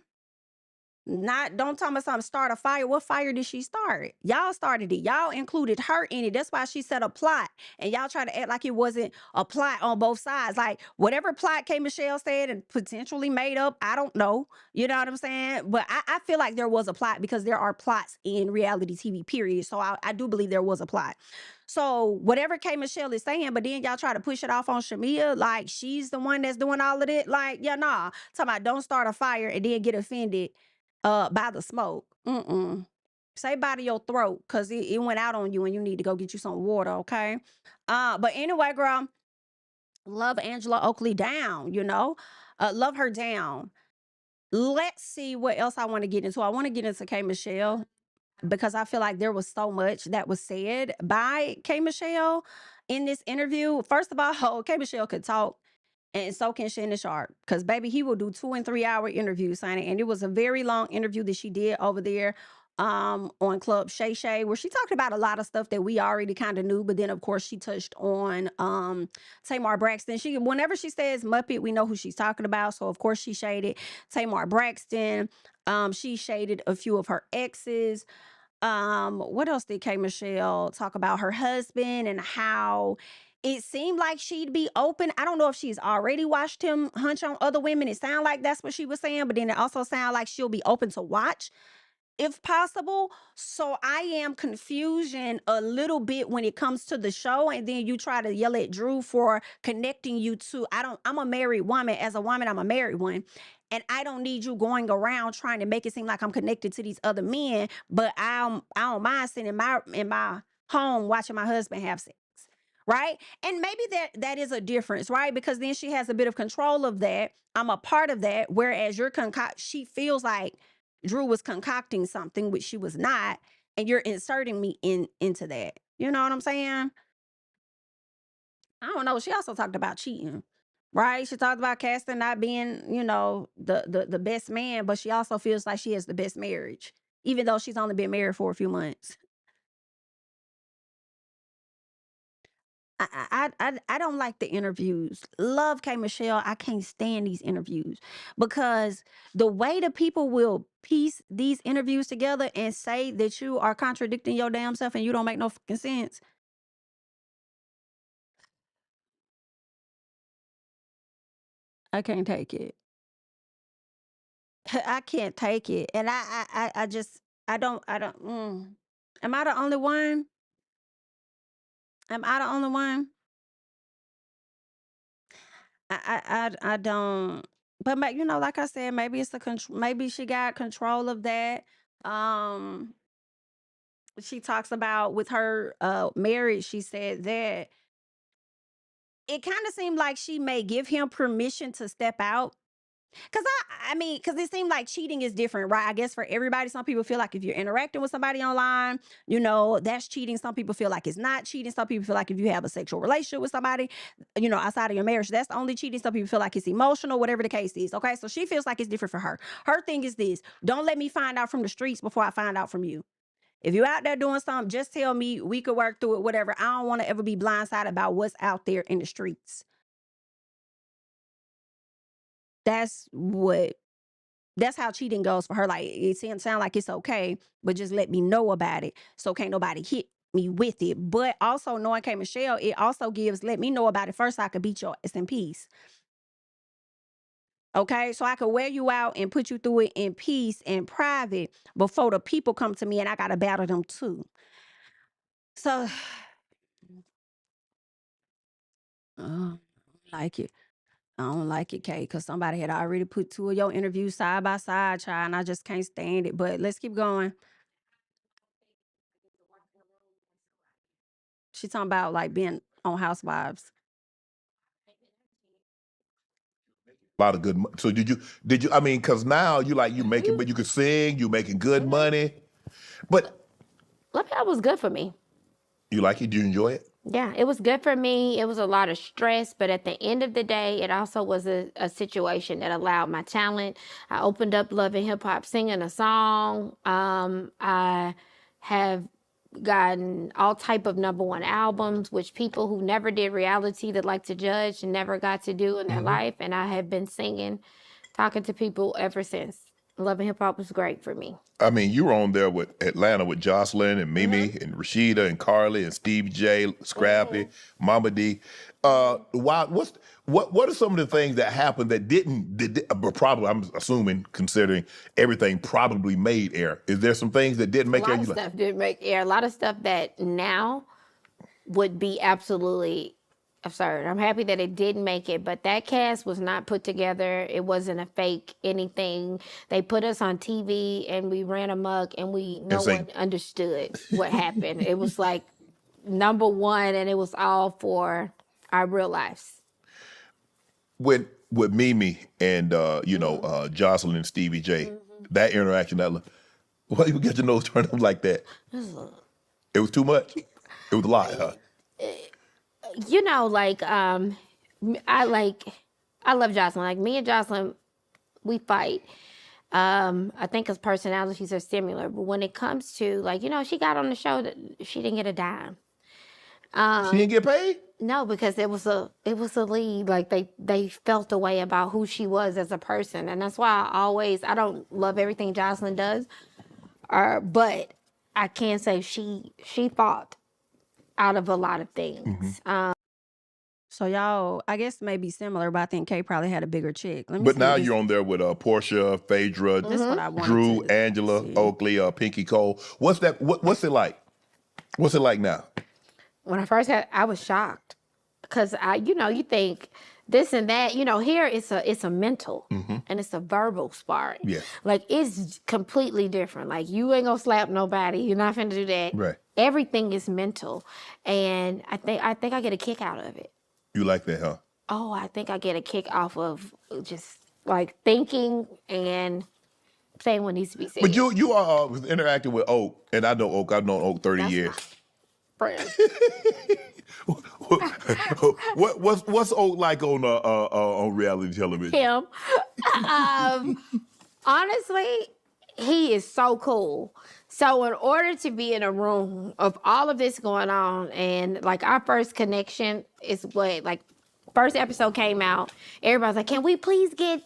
Speaker 1: Don't tell me something, start a fire. What fire did she start? Y'all started it. Y'all included her in it. That's why she said a plot. And y'all try to act like it wasn't a plot on both sides. Like whatever plot K. Michelle said and potentially made up, I don't know. You know what I'm saying? But I feel like there was a plot because there are plots in reality TV, period. So I do believe there was a plot. So whatever K. Michelle is saying, but then y'all try to push it off on Shamia, like she's the one that's doing all of it. Like, yeah, nah. Talking about don't start a fire and then get offended by the smoke. Say bye to your throat because it went out on you and you need to go get you some water, okay? But anyway, girl, love Angela Oakley down, you know? Love her down. Let's see what else I want to get into. I want to get into K. Michelle because I feel like there was so much that was said by K. Michelle in this interview. First of all, K. Michelle could talk. And so can Shannon Sharp, because baby, he will do 2 and 3 hour interviews, honey. And it was a very long interview that she did over there on Club Shay Shay, where she talked about a lot of stuff that we already kind of knew. But then, of course, she touched on Tamar Braxton. Whenever she says Muppet, we know who she's talking about. So, of course, she shaded Tamar Braxton. She shaded a few of her exes. What else did K. Michelle talk about? Her husband and how it seemed like she'd be open. I don't know if she's already watched him hunch on other women. It sounded like that's what she was saying, but then it also sounded like she'll be open to watch if possible. So I am confusion a little bit when it comes to the show. And then you try to yell at Drew for connecting you to, I'm a married woman. As a woman, I'm a married one. And I don't need you going around trying to make it seem like I'm connected to these other men, but I don't mind sitting in my home watching my husband have sex. Right? And maybe that is a difference, right? Because then she has a bit of control of that. I'm a part of that. Whereas she feels like Drew was concocting something, which she was not, and you're inserting me into that. You know what I'm saying? I don't know. She also talked about cheating, right? She talked about Caston not being, the best man, but she also feels like she has the best marriage, even though she's only been married for a few months. I don't like the interviews. Love K. Michelle. I can't stand these interviews because the way the people will piece these interviews together and say that you are contradicting your damn self and you don't make no fucking sense. I can't take it. I can't take it. And I just, I don't, am I the only one? Am I the only one? I don't. But like I said, maybe it's maybe she got control of that. Um, she talks about with her marriage. She said that it kind of seemed like she may give him permission to step out. Because it seemed like cheating is different, right? I guess for everybody, some people feel like if you're interacting with somebody online, that's cheating. Some people feel like it's not cheating. Some people feel like if you have a sexual relationship with somebody, outside of your marriage, that's the only cheating. Some people feel like it's emotional, whatever the case is. Okay, so she feels like it's different for her. Her thing is this: don't let me find out from the streets before I find out from you. If you're out there doing something, just tell me. We could work through it, whatever. I don't want to ever be blindsided about what's out there in the streets. That's how cheating goes for her. Like, it sound like it's okay, but just let me know about it so can't nobody hit me with it. But also knowing K. Michelle, it also gives, let me know about it first so I could beat your ass in peace. Okay, so I could wear you out and put you through it in peace and private before the people come to me and I got to battle them too. So, like it. I don't like it, Kay, because somebody had already put 2 of your interviews side by side, child, and I just can't stand it. But let's keep going. She talking about like being on Housewives.
Speaker 2: A lot of good. So did you? I mean, because now you making, but you could sing. You making good money, but
Speaker 1: That was good for me.
Speaker 2: you like it? Do you enjoy it?
Speaker 12: Yeah, it was good for me. It was a lot of stress, but at the end of the day, it also was a situation that allowed my talent. I opened up Love and Hip Hop singing a song. I have gotten all type of #1 albums, which people who never did reality that like to judge and never got to do in their life. And I have been singing, talking to people ever since. Love and Hip Hop was great for me.
Speaker 2: I mean, you were on there with Atlanta with Jocelyn and Mimi and Rashida and Carly and Steve J, Scrappy, Mama D. What are some of the things that happened that probably, I'm assuming, considering everything probably made air. Is there some things that didn't make air?
Speaker 12: A lot of stuff didn't make air. A lot of stuff that now would be absolutely absurd. I'm happy that it didn't make it, but that cast was not put together. It wasn't a fake anything. They put us on TV and we ran amok and no one understood what happened. It was like #1 and it was all for our real lives.
Speaker 2: With Mimi and Jocelyn and Stevie J, that interaction, why you get your nose turned up like that? It was too much. It was a lot, huh?
Speaker 12: You know, I love Jocelyn. Like, me and Jocelyn, we fight. I think his personalities are similar, but when it comes to, she got on the show that she didn't get a dime.
Speaker 2: She didn't get paid?
Speaker 12: No, because it was a lead. Like, they felt a way about who she was as a person, and that's why I don't love everything Jocelyn does, but I can say she fought out of a lot of things.
Speaker 1: So y'all, I guess maybe similar, but I think Kay probably had a bigger check.
Speaker 2: But now you're on there with Portia, Phaedra, Drew, Angela, Oakley, Pinky Cole. What's that? What's it like? What's it like now?
Speaker 12: When I first I was shocked because you think this and that. Here it's a mental and it's a verbal sparring. Yeah. Like, it's completely different. Like, you ain't gonna slap nobody. You're not finna do that.
Speaker 2: Right.
Speaker 12: Everything is mental, and I think I get a kick out of it.
Speaker 2: You like that, huh?
Speaker 12: Oh, I think I get a kick off of just like thinking and saying what needs to be said.
Speaker 2: But you are interacting with Oak, and I know Oak. I've known Oak 30 years.
Speaker 12: Friend.
Speaker 2: What's Oak like on reality television?
Speaker 12: Him. Honestly, he is so cool. So in order to be in a room of all of this going on, and like our first connection is first episode came out, everybody's like, can we please get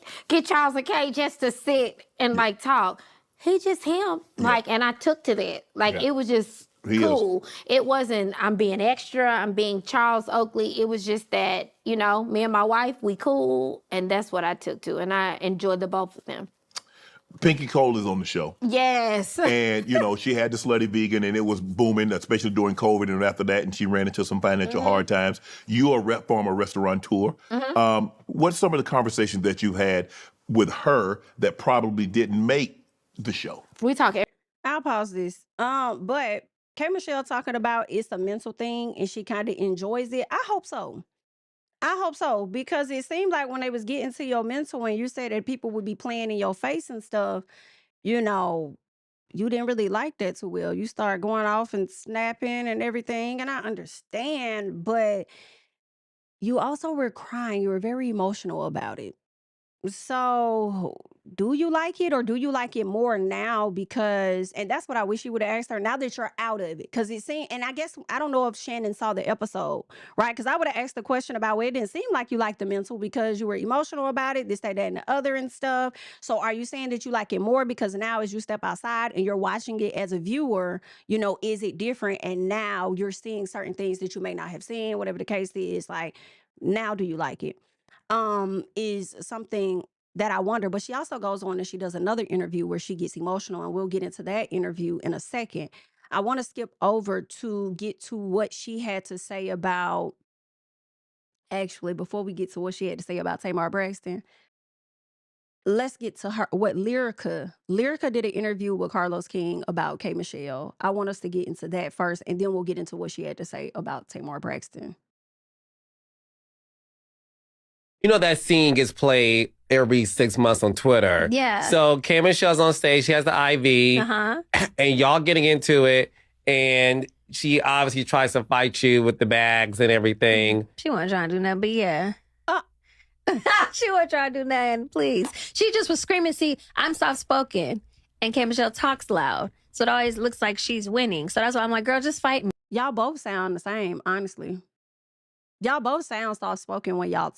Speaker 12: Charles and Kay just to sit and talk? He just him. And I took to that. It was just cool. It wasn't, I'm being extra, I'm being Charles Oakley. It was just that, me and my wife, we cool. And that's what I took to. And I enjoyed the both of them.
Speaker 2: Pinky Cole is on the show.
Speaker 12: Yes.
Speaker 2: And, she had the Slutty Vegan, and it was booming, especially during COVID and after that, and she ran into some financial hard times. You are a former restaurateur. What's some of the conversations that you had with her that probably didn't make the show?
Speaker 12: We talk.
Speaker 1: I'll pause this. But K. Michelle talking about it's a mental thing, and she kind of enjoys it. I hope so. Because it seemed like when they was getting to your mental and you said that people would be playing in your face and stuff, you didn't really like that too well. You start going off and snapping and everything, and I understand, but you also were crying. You were very emotional about it. So do you like it, or do you like it more now? Because, and that's what I wish you would have asked her now that you're out of it. Because it seemed, and I guess, I don't know if Shannon saw the episode, right? Because I would have asked the question about, well, it didn't seem like you liked the mental because you were emotional about it, this, that, and the other and stuff. So are you saying that you like it more because now as you step outside and you're watching it as a viewer, is it different? And now you're seeing certain things that you may not have seen, whatever the case is. Like, now do you like it? Is something that I wonder. But she also goes on and she does another interview where she gets emotional, and we'll get into that interview in a second. I want to skip over to get to what she had to say about, actually, before we get to what she had to say about Tamar Braxton, let's get to what Lyrica did an interview with Carlos King about K. Michelle. I want us to get into that first, and then we'll get into what she had to say about Tamar Braxton.
Speaker 13: That scene gets played every 6 months on Twitter.
Speaker 12: Yeah.
Speaker 13: So K. Michelle's on stage. She has the IV. And y'all getting into it. And she obviously tries to fight you with the bags and everything.
Speaker 14: She wasn't trying to do nothing, but yeah. She wasn't trying to do nothing, please. She just was screaming. See, I'm soft-spoken, and K. Michelle talks loud. So it always looks like she's winning. So that's why I'm like, girl, just fight me.
Speaker 1: Y'all both sound the same, honestly. Y'all both sound soft-spoken when y'all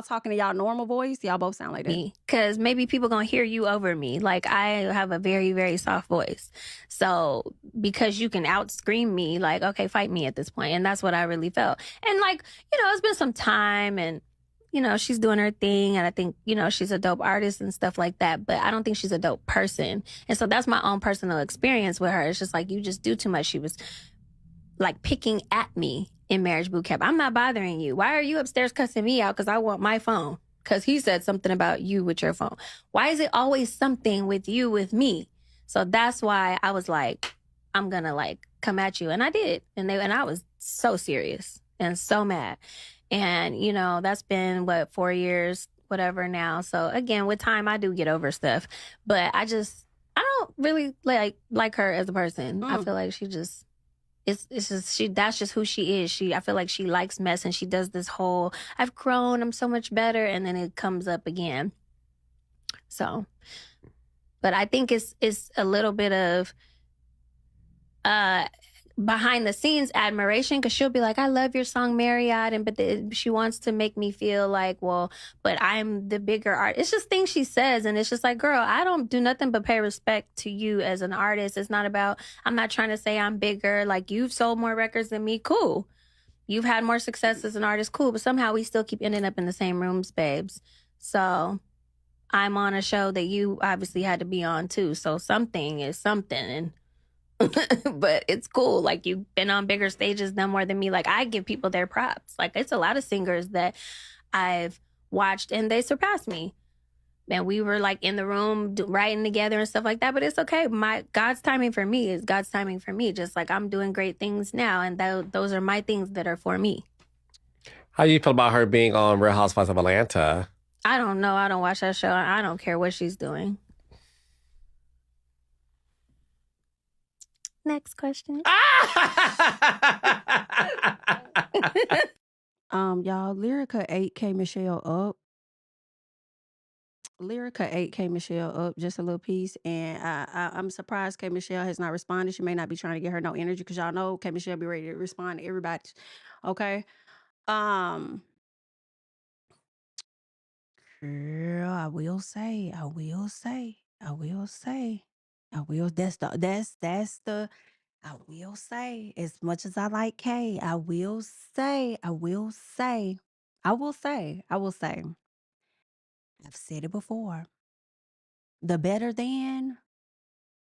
Speaker 1: talking to y'all normal voice. Y'all both sound like that.
Speaker 14: Because maybe people gonna hear you over me. Like, I have a very, very soft voice. So because you can out-scream me, like, okay, fight me at this point. And that's what I really felt. And like, you know, it's been some time and, you know, she's doing her thing. And I think, you know, she's a dope artist and stuff like that. But I don't think she's a dope person. And so that's my own personal experience with her. It's just like, you just do too much. She was like picking at me in Marriage Boot Camp. I'm not bothering you. Why are you upstairs cussing me out? Because I want my phone. Because he said something about you with your phone. Why is it always something with you with me? So that's why I was like, I'm going to like come at you. And I did. And I was so serious and so mad. And, you know, that's been, 4 years, whatever now. So, again, with time, I do get over stuff. But I don't really like her as a person. I feel like she just, that's just who she is. I feel like she likes mess and she does this whole, I've grown, I'm so much better. And then it comes up again. So, but I think it's a little bit of, behind the scenes admiration, because she'll be like, I love your song Marriott, but she wants to make me feel like, well, but I'm the bigger artist. It's just things she says, and it's just like, girl, I don't do nothing but pay respect to you as an artist. It's not about, I'm not trying to say I'm bigger, like you've sold more records than me, cool. You've had more success as an artist, cool, but somehow we still keep ending up in the same rooms, babes. So I'm on a show that you obviously had to be on too, so something is something, and but it's cool. Like, you've been on bigger stages, done more than me. Like, I give people their props. Like, it's a lot of singers that I've watched and they surpassed me. And we were like in the room writing together and stuff like that. But it's okay. God's timing for me is God's timing for me. Just like I'm doing great things now. And those are my things that are for me.
Speaker 13: How do you feel about her being on Real Housewives of Atlanta?
Speaker 14: I don't know. I don't watch that show. I don't care what she's doing. Next question.
Speaker 1: Y'all, Lyrica 8 K Michelle up. Lyrica 8 K Michelle up just a little piece, and I'm surprised K Michelle has not responded. She may not be trying to get her no energy, because y'all know K Michelle be ready to respond to everybody. Okay. Girl, I will say, I will say, as much as I like K, I will say, I've said it before. The better than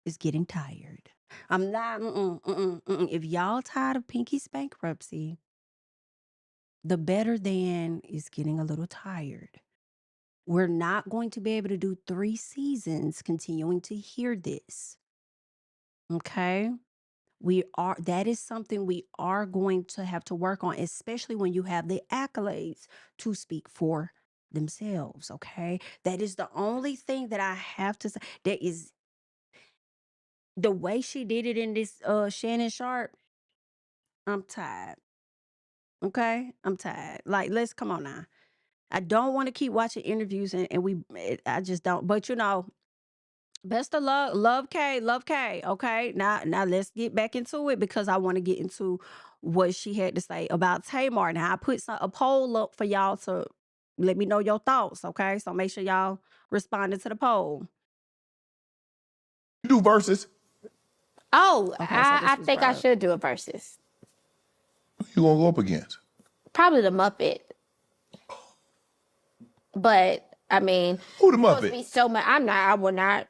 Speaker 1: is getting tired. I'm not, if y'all tired of Pinky's bankruptcy, the better than is getting a little tired. We're not going to be able to do 3 seasons continuing to hear this. Okay? That is something we are going to have to work on, especially when you have the accolades to speak for themselves. Okay? That is the only thing that I have to say. There is the way she did it in this Shannon Sharp. I'm tired. Okay? I'm tired. Like, let's come on now. I don't want to keep watching interviews and I just don't. But you know, best of luck. Love K. Okay. Now let's get back into it, because I want to get into what she had to say about Tamar. Now I put a poll up for y'all to let me know your thoughts. Okay. So make sure y'all responded to the poll.
Speaker 2: You do verses.
Speaker 12: Oh,
Speaker 1: Okay, so
Speaker 12: I
Speaker 1: this
Speaker 12: think I should do a versus.
Speaker 2: Who you gonna go up against?
Speaker 12: Probably the Muppet. But I mean,
Speaker 2: who the
Speaker 12: she's supposed to
Speaker 2: Muppet?
Speaker 12: be so much. I will not.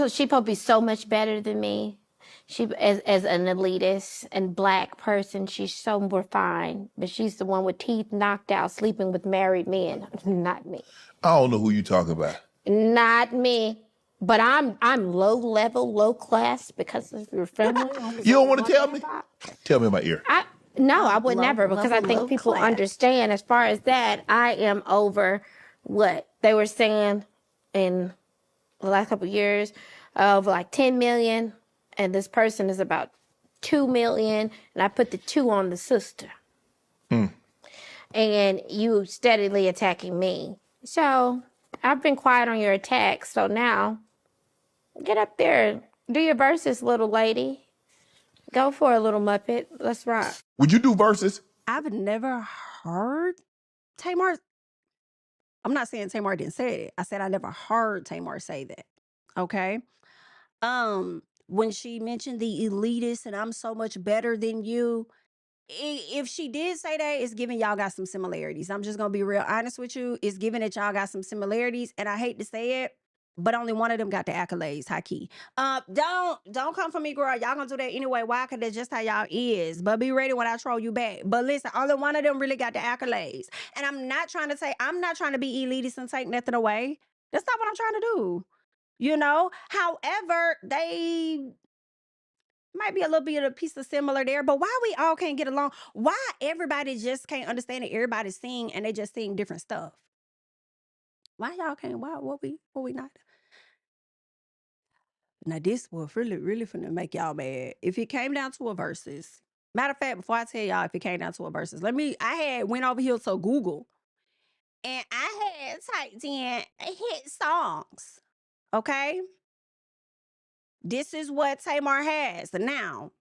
Speaker 12: She supposed to be so much better than me. She as an elitist and black person, she's so refined. But she's the one with teeth knocked out, sleeping with married men. Not me.
Speaker 2: I don't know who you talking about.
Speaker 12: Not me. But I'm low level, low class because of your family.
Speaker 2: You don't want to tell me? Tell me in my ear.
Speaker 12: No, I would never, because I think people understand. As far as that, I am over what they were saying in the last couple of years of like 10 million, and this person is about 2 million, and I put the 2 on the sister. And you steadily attacking me. So I've been quiet on your attacks. So now get up there. Do your verses, little lady. Go for a little Muppet. Let's rock.
Speaker 2: Would you do verses?
Speaker 1: I've never heard Tamar. I'm not saying Tamar didn't say it. I said I never heard Tamar say that. Okay. When she mentioned the elitist and I'm so much better than you, if she did say that, it's giving y'all got some similarities. I'm just gonna be real honest with you. It's giving that y'all got some similarities, and I hate to say it, but only one of them got the accolades, high key. Don't come for me, girl. Y'all gonna do that anyway. Why? Cause that's just how y'all is. But be ready when I troll you back. But listen, only one of them really got the accolades. And I'm not trying to be elitist and take nothing away. That's not what I'm trying to do. You know? However, they might be a little bit of a piece of similar there, but why we all can't get along? Why everybody just can't understand that everybody's sing and they just sing different stuff? Why y'all can't? Why what we not? Now this was really finna make y'all mad. If it came down to a versus, matter of fact, before I tell y'all if it came down to a versus, I had went over here to Google and I had typed in hit songs. Okay. This is what Tamar has. Now,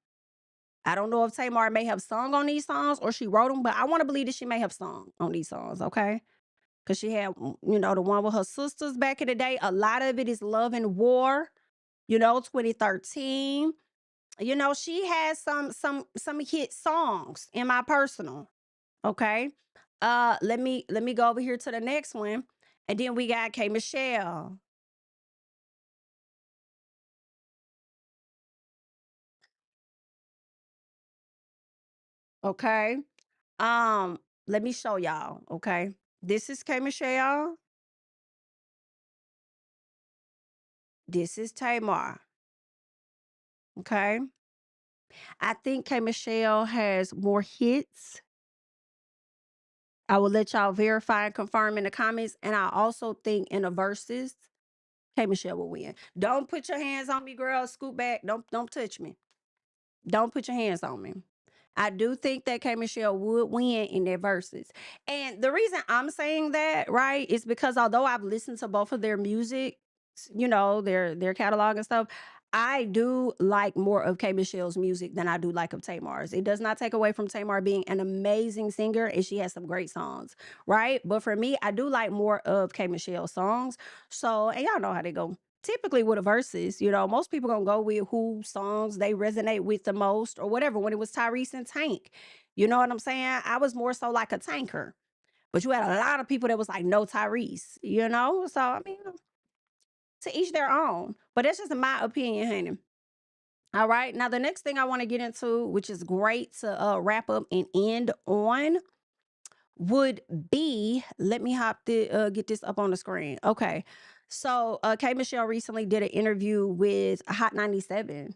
Speaker 1: I don't know if Tamar may have sung on these songs or she wrote them, but I want to believe that she may have sung on these songs, okay? Because she had, the one with her sisters back in the day. A lot of it is Love and War, 2013. She has some hit songs in my personal, okay? Let me go over here to the next one. And then we got K. Michelle. Okay. Let me show y'all, okay? This is K. Michelle. This is Tamar. Okay. I think K. Michelle has more hits. I will let y'all verify and confirm in the comments. And I also think in the verses, K. Michelle will win. Don't put your hands on me, girl. Scoot back. Don't touch me. Don't put your hands on me. I do think that K. Michelle would win in their verses. And the reason I'm saying that, right, is because although I've listened to both of their music, their catalog and stuff, I do like more of K. Michelle's music than I do like of Tamar's. It does not take away from Tamar being an amazing singer, and she has some great songs, right? But for me, I do like more of K. Michelle's songs. So, and y'all know how they go. Typically with a verses, most people gonna go with who songs they resonate with the most or whatever. When it was Tyrese and Tank, you know what I'm saying? I was more so like a tanker, but you had a lot of people that was like, no Tyrese, So, I mean, to each their own, but that's just my opinion, honey. All right. Now, the next thing I want to get into, which is great to wrap up and end on, would be, let me get this up on the screen. Okay. So K. Michelle recently did an interview with Hot 97.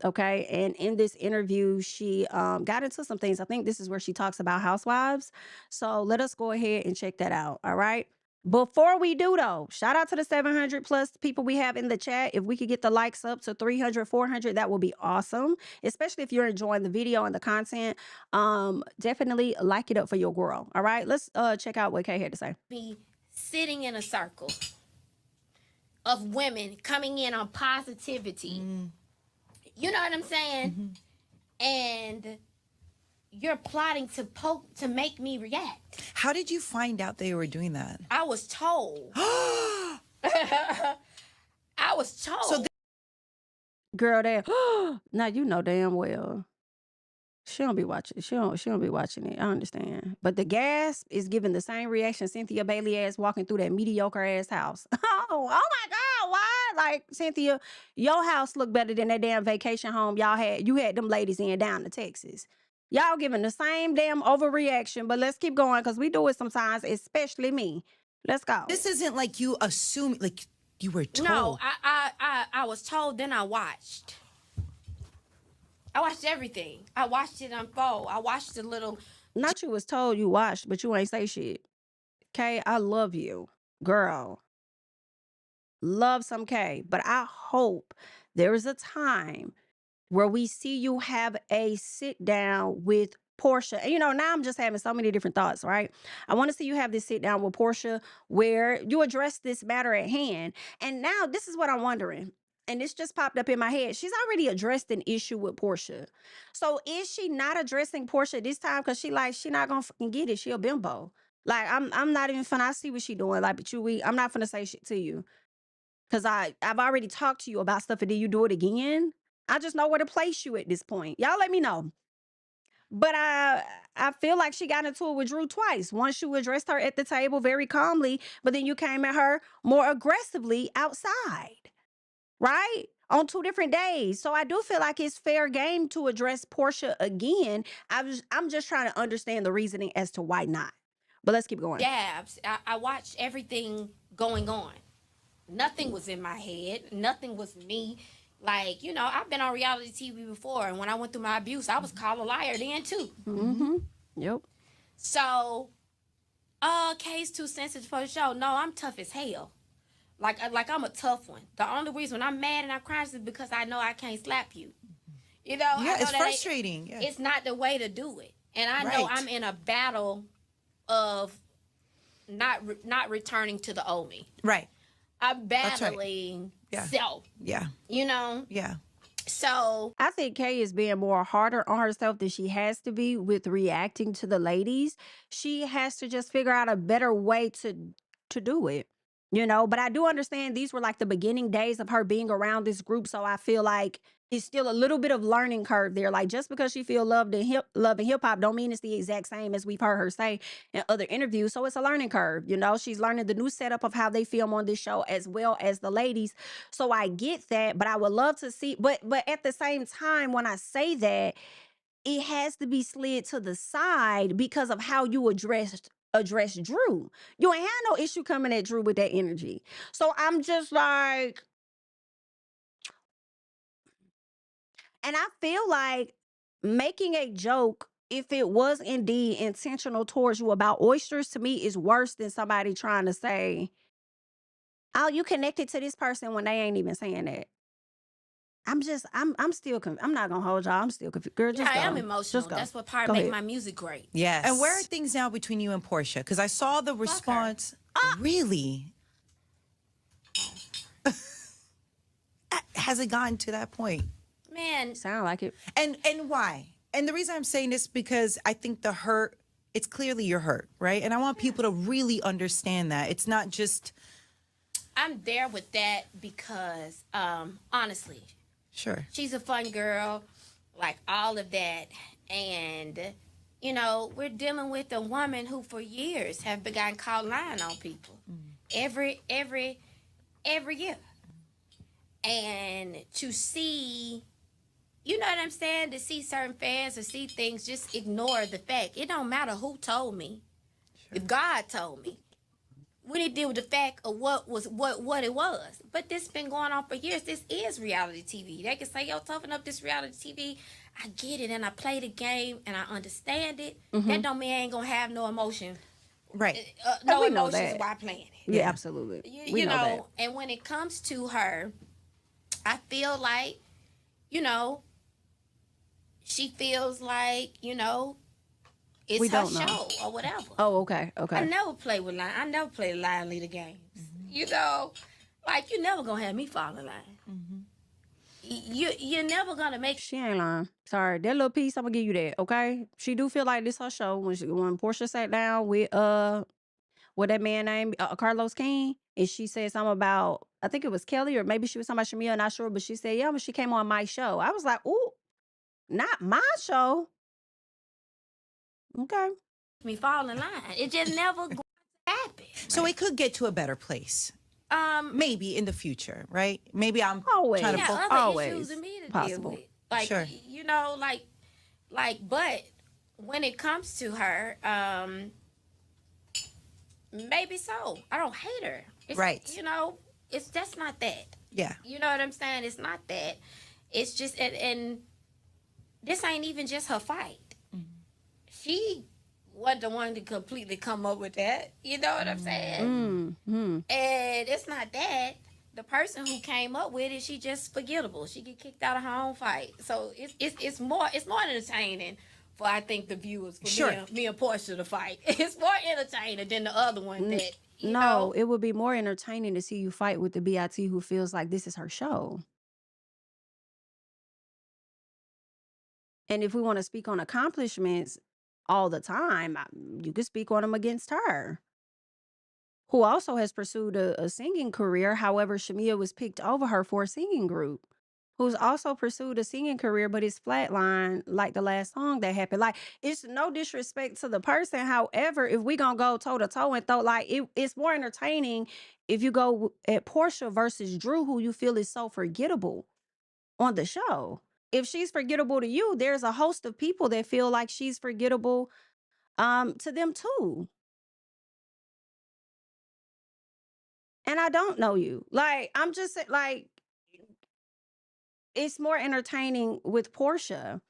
Speaker 1: Okay. And in this interview, she got into some things. I think this is where she talks about housewives. So let us go ahead and check that out. All right. Before we do though, shout out to the 700 plus people we have in the chat. If we could get the likes up to 300, 400, that would be awesome. Especially if you're enjoying the video and the content. Definitely like it up for your girl. All right, let's check out what Kay had to say.
Speaker 12: Be sitting in a circle of women coming in on positivity. You know what I'm saying? And you're plotting to make me react.
Speaker 15: How did you find out they were doing that?
Speaker 12: I was told. I was told. So
Speaker 1: girl, now you know damn well she don't be watching. She don't be watching it. I understand. But the gasp is giving the same reaction Cynthia Bailey ass walking through that mediocre ass house. Oh my God, why? Like, Cynthia, your house looked better than that damn vacation home you had them ladies in down to Texas. Y'all giving the same damn overreaction, but let's keep going because we do it sometimes, especially me. Let's go.
Speaker 15: This isn't like you assume, like you were told.
Speaker 12: No, I was told, then I watched. I watched everything. I watched it unfold. I watched the little...
Speaker 1: Not you was told, you watched, but you ain't say shit. Kay, I love you. Girl. Love some Kay. But I hope there is a time where we see you have a sit down with Portia. And, now I'm just having so many different thoughts, right? I want to see you have this sit down with Portia where you address this matter at hand. And now this is what I'm wondering. And this just popped up in my head. She's already addressed an issue with Portia. So is she not addressing Portia this time? Because she not gonna fucking get it. She a bimbo. Like, I'm not even finna, I see what she doing. Like, but I'm not finna say shit to you. Cause I've already talked to you about stuff and then you do it again. I just know where to place you at this point. Y'all let me know. But I feel like she got into it with Drew twice. Once you addressed her at the table very calmly, but then you came at her more aggressively outside, right? On 2 different days. So I do feel like it's fair game to address Portia again. I'm just trying to understand the reasoning as to why not. But let's keep going.
Speaker 12: Dabs. I watched everything going on. Nothing was in my head. Nothing was me. Like, I've been on reality TV before, and when I went through my abuse, I was called a liar then too.
Speaker 1: Mm-hmm. Yep.
Speaker 12: So, case too sensitive for the show. No, I'm tough as hell. Like I'm a tough one. The only reason when I'm mad and I'm crying is because I know I can't slap you.
Speaker 15: Yeah, it's frustrating. Yeah.
Speaker 12: It's not the way to do it. And I know I'm in a battle of not returning to the old me.
Speaker 15: Right.
Speaker 12: I'm battling self.
Speaker 15: Yeah.
Speaker 12: Yeah. So
Speaker 1: I think Kay is being more harder on herself than she has to be with reacting to the ladies. She has to just figure out a better way to do it. But I do understand these were like the beginning days of her being around this group. So I feel like it's still a little bit of learning curve there. Like, just because she feel love in hip hop don't mean it's the exact same as we've heard her say in other interviews. So it's a learning curve. She's learning the new setup of how they film on this show as well as the ladies. So I get that, but I would love to see, but at the same time, when I say that, it has to be slid to the side because of how you address Drew. You ain't had no issue coming at Drew with that energy. So I'm just like, and I feel like making a joke, if it was indeed intentional towards you about oysters, to me is worse than somebody trying to say, oh, you connected to this person when they ain't even saying that. I'm still I'm not gonna hold y'all. I'm still confused. Girl, just go.
Speaker 12: I am emotional. That's what part make my music great.
Speaker 15: Yes. And where are things now between you and Portia? Because I saw the response. Really? Has it gotten to that point?
Speaker 12: Man,
Speaker 1: sound like it.
Speaker 15: And why? And the reason I'm saying this because I think the hurt. It's clearly your hurt, right? And I want people to really understand that it's not just.
Speaker 12: I'm there with that because, honestly.
Speaker 15: Sure.
Speaker 12: She's a fun girl, like all of that. And, we're dealing with a woman who for years have begun called lying on people. Every year. And to see, you know what I'm saying? To see certain fans or see things, just ignore the fact. It don't matter who told me. Sure. If God told me. We need to deal with the fact of what it was. But this been going on for years. This is reality TV. They can say, yo, toughen up this reality TV. I get it, and I play the game, and I understand it. That don't mean I ain't going to have no emotion.
Speaker 15: Right.
Speaker 12: No emotions while playing it.
Speaker 1: Yeah, absolutely.
Speaker 12: You know that. And when it comes to her, I feel like, she feels like, it's her show or whatever.
Speaker 1: Oh, okay.
Speaker 12: I never play with line. I never play line leader games. Like you never gonna have me fall in line. You're never gonna make.
Speaker 1: She ain't lying. Sorry, that little piece. I'm gonna give you that. Okay. She do feel like this her show. When Portia sat down with what that man named Carlos King, and she said something about, I think it was Kelly or maybe she was talking about Shamia. Not sure, but she said yeah, but she came on my show. I was like, ooh, not my show. Okay.
Speaker 12: Me fall in line. It just never going to happen.
Speaker 15: So it could get to a better place. Maybe in the future, right? Maybe I'm
Speaker 1: always
Speaker 15: trying to
Speaker 12: other
Speaker 1: always
Speaker 12: issues than me to
Speaker 1: possible.
Speaker 12: Deal with. Like
Speaker 15: sure.
Speaker 12: But when it comes to her, maybe so. I don't hate her. It's,
Speaker 15: right.
Speaker 12: That's not that.
Speaker 15: Yeah.
Speaker 12: You know what I'm saying? It's not that. It's just and this ain't even just her fight. She wasn't the one to completely come up with that. You know what I'm saying? And it's not that. the person who came up with it, she just forgettable. She get kicked out of her own fight. So it's more entertaining for, I think, the viewers, for me and Portia to fight. It's more entertaining than the other one that you know.
Speaker 1: It would be more entertaining to see you fight with the BIT who feels like this is her show. And if we want to speak on accomplishments all the time, you could speak on them against her, who also has pursued a singing career. However, Shamia was picked over her for a singing group, who's also pursued a singing career, but it's flatlined like the last song that happened. Like, it's no disrespect to the person. However, if we gonna go toe to toe and throw, like, it's more entertaining if you go at Portia versus Drew, who you feel is so forgettable on the show. If she's forgettable to you, there's a host of people that feel like she's forgettable to them too. And I don't know you. Like, I'm just like, it's more entertaining with Portia.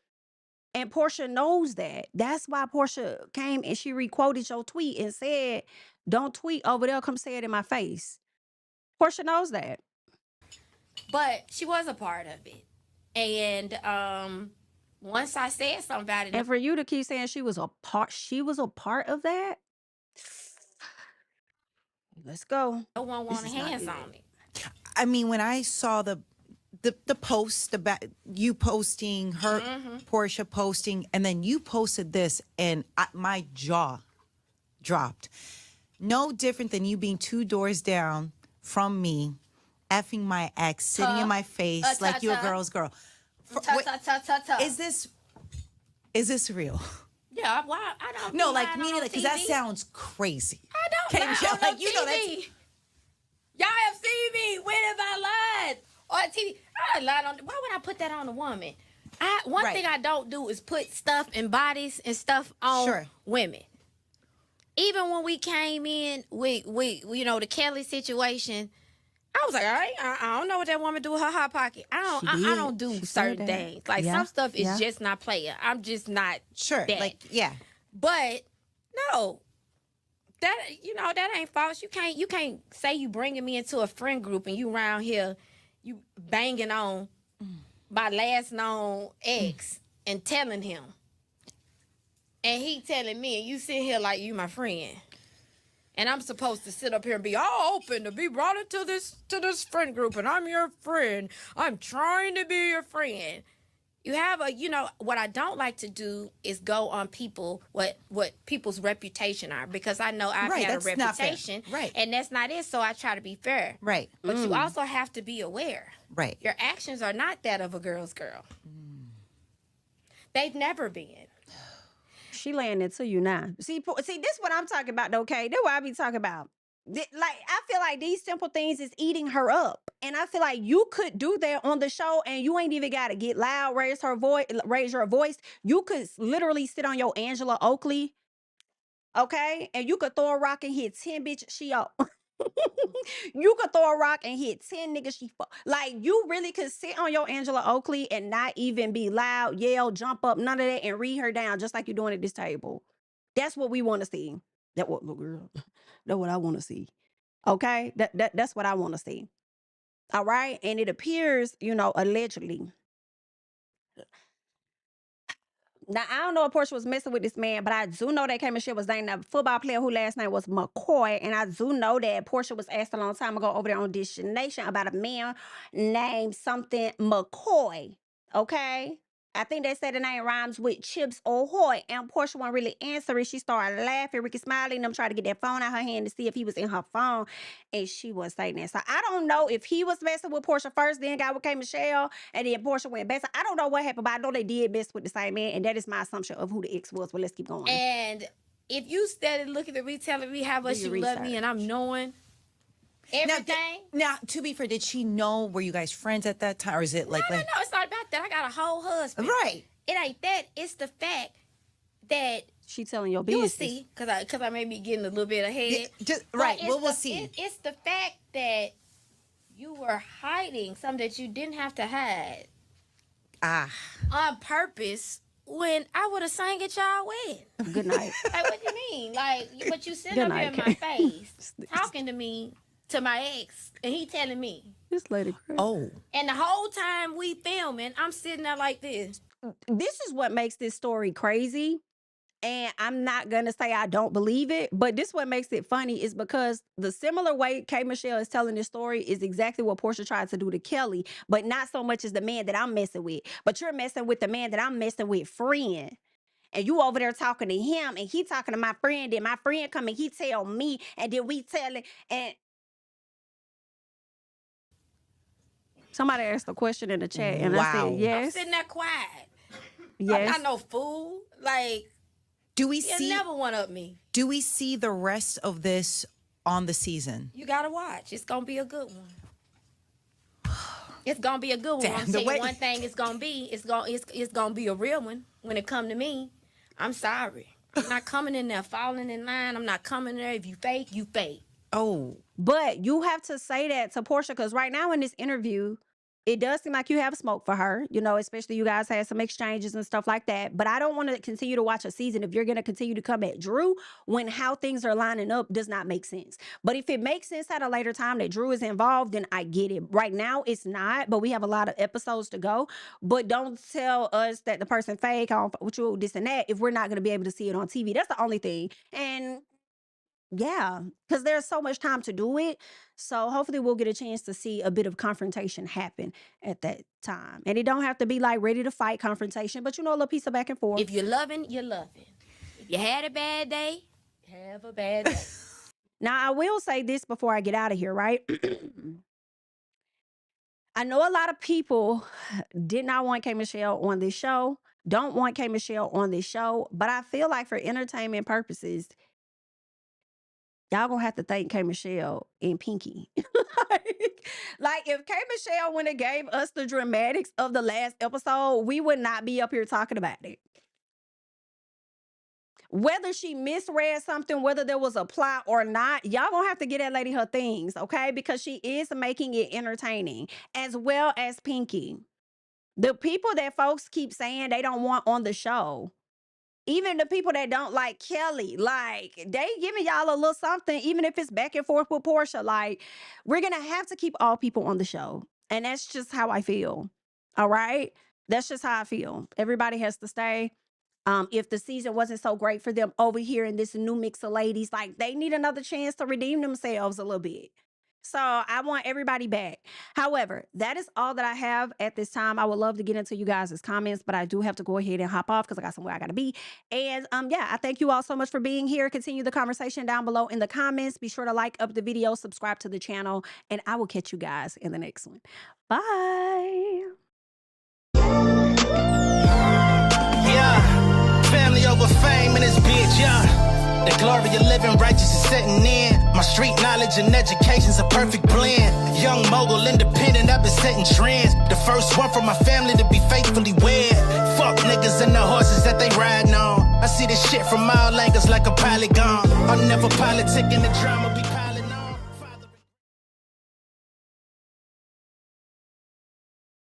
Speaker 1: And Portia knows that. That's why Portia came and she requoted your tweet and said, don't tweet over there, come say it in my face. Portia knows that.
Speaker 12: But she was a part of it. And once I said something about it,
Speaker 1: And for you to keep saying she was a part of that, let's go.
Speaker 12: no one wanted hands on it.
Speaker 15: I mean, when I saw the post about you posting, her Portia posting, and then you posted this, and my jaw dropped. No different than you being 2 doors down from me, effing my ex, sitting in my face like you're a girl's girl. Is this real?
Speaker 12: Yeah, why? I don't.
Speaker 15: No, like meaning, like, because that sounds crazy.
Speaker 12: I don't lie on
Speaker 15: like, you know,
Speaker 12: TV. Y'all have seen me. When have I lied on TV? I lied on. Why would I put that on a woman? One thing I don't do is put stuff and bodies and stuff on women. Even when we came in with you know, the Kelly situation, I was like, all right, I don't know what that woman do with her hot pocket. I don't do certain things. Like, some stuff is just not playing. I'm just not that.
Speaker 15: Like, yeah.
Speaker 12: But no, that, you know, that ain't false. You can't say you bringing me into a friend group and you around here, you banging on my last known ex and telling him, and he telling me, and you sit here like you my friend. And I'm supposed to sit up here and be all open to be brought into this friend group, and I'm your friend. I'm trying to be your friend. You have you know, what I don't like to do is go on people, what people's reputation are, because I know I've had a reputation, and that's not it, so I try to be fair.
Speaker 15: Right.
Speaker 12: But you also have to be aware.
Speaker 15: Right.
Speaker 12: Your actions are not that of a girl's girl. They've never been.
Speaker 1: She laying it to you now. See, this is what I'm talking about, okay? That's what I be talking about. Like, I feel like these simple things is eating her up. And I feel like you could do that on the show, and you ain't even got to get loud, raise your voice. You could literally sit on your Angela Oakley, okay? And you could throw a rock and hit 10 bitches she out. You could throw a rock and hit 10 niggas she fuck. Like, you really could sit on your Angela Oakley and not even be loud, yell, jump up, none of that, and read her down just like you're doing at this table. That's what we want to see. That's what I want to see. Okay? That's what I want to see. All right? And it appears, you know, allegedly. Now, I don't know if Portia was messing with this man, but I do know that K. Michelle was dating a football player who last name was McCoy. And I do know that Portia was asked a long time ago over there on Dish Nation about a man named something McCoy. Okay? I think they said the name rhymes with Chips Ahoy. And Portia wasn't really answering. She started laughing. Ricky smiling. Them tried to get that phone out of her hand to see if he was in her phone. And she wasn't saying that. So I don't know if he was messing with Portia first, then got with K. Michelle, and then Portia went back. So I don't know what happened, but I know they did mess with the same man. And that is my assumption of who the ex was. But let's keep going.
Speaker 12: And if you started looking at me, telling me how much you love me, and I'm knowing everything.
Speaker 15: Now, to be fair, did she know? Were you guys friends at that time? Or is it like...
Speaker 12: No, it's not about that. I got a whole husband.
Speaker 15: Right.
Speaker 12: It ain't that. It's the fact that...
Speaker 1: She telling your business.
Speaker 12: You'll see, because I may be getting a little bit ahead.
Speaker 15: Right, we'll see.
Speaker 12: It's the fact that you were hiding something that you didn't have to hide. On purpose, when I would have sang at y'all wedding.
Speaker 1: Good night.
Speaker 12: Like, what you mean? Like, but you sitting up here in my face, talking to me, to my ex, and he telling me,
Speaker 1: This lady crazy.
Speaker 15: Oh.
Speaker 12: And the whole time we filming, I'm sitting there like this.
Speaker 1: This is what makes this story crazy. And I'm not going to say I don't believe it, but this what makes it funny is because the similar way K. Michelle is telling this story is exactly what Portia tried to do to Kelly, but not so much as the man that I'm messing with. But you're messing with the man that I'm messing with, friend. And you over there talking to him, and he talking to my friend, and my friend come and he tell me, and then we tell it, and somebody asked a question in the chat, and I said, yes.
Speaker 12: I'm sitting there quiet.
Speaker 1: Yes.
Speaker 12: I'm not no fool. Like,
Speaker 15: do we
Speaker 12: you
Speaker 15: see?
Speaker 12: never one up me.
Speaker 15: Do we see the rest of this on the season?
Speaker 12: You gotta watch. It's gonna be a good one. It's gonna be a good one.
Speaker 15: Damn,
Speaker 12: I'm
Speaker 15: the
Speaker 12: telling
Speaker 15: way-
Speaker 12: you one thing. It's gonna be a real one when it come to me. I'm sorry. I'm not coming in there falling in line. I'm not coming there. If you fake, you fake.
Speaker 15: Oh,
Speaker 1: but you have to say that to Portia because right now in this interview, it does seem like you have smoke for her, you know, especially you guys had some exchanges and stuff like that. But I don't want to continue to watch a season if you're going to continue to come at Drew when how things are lining up does not make sense. But if it makes sense at a later time that Drew is involved, then I get it. Right now, it's not, but we have a lot of episodes to go. But don't tell us that the person fake, with you, this and that, if we're not going to be able to see it on TV. That's the only thing. And yeah, because there's so much time to do it. So hopefully we'll get a chance to see a bit of confrontation happen at that time. And it don't have to be like ready to fight confrontation, but you know, a little piece of back and forth.
Speaker 12: If you're loving, you're loving. If you had a bad day, have a bad day.
Speaker 1: Now, I will say this before I get out of here, right? I know a lot of people did not want K. Michelle on this show, don't want K. Michelle on this show, but I feel like for entertainment purposes, y'all gonna have to thank K. Michelle and Pinky. like if K. Michelle wouldn't have gave us the dramatics of the last episode, we would not be up here talking about it. Whether she misread something, whether there was a plot or not, y'all gonna have to get that lady her things, okay? Because she is making it entertaining, as well as Pinky. The people that folks keep saying they don't want on the show, even the people that don't like Kelly, like they giving y'all a little something, even if it's back and forth with Portia. Like, we're gonna have to keep all people on the show. And that's just how I feel. All right? That's just how I feel. Everybody has to stay. If the season wasn't so great for them over here in this new mix of ladies, like they need another chance to redeem themselves a little bit. So I want everybody back. However, that is all that I have at this time. I would love to get into you guys' comments, but I do have to go ahead and hop off because I got somewhere I got to be. And yeah, I thank you all so much for being here. Continue the conversation down below in the comments. Be sure to like up the video, subscribe to the channel, and I will catch you guys in the next one. Bye.
Speaker 16: Yeah, family over fame in this bitch, yeah. The glory of living righteous is setting in. My street knowledge and education's a perfect blend. Young mogul, independent, I've been setting trends. The first one from my family to be faithfully wed. Fuck niggas and the horses that they riding on. I see this shit from all angles like a polygon. I'm never politicking the drama.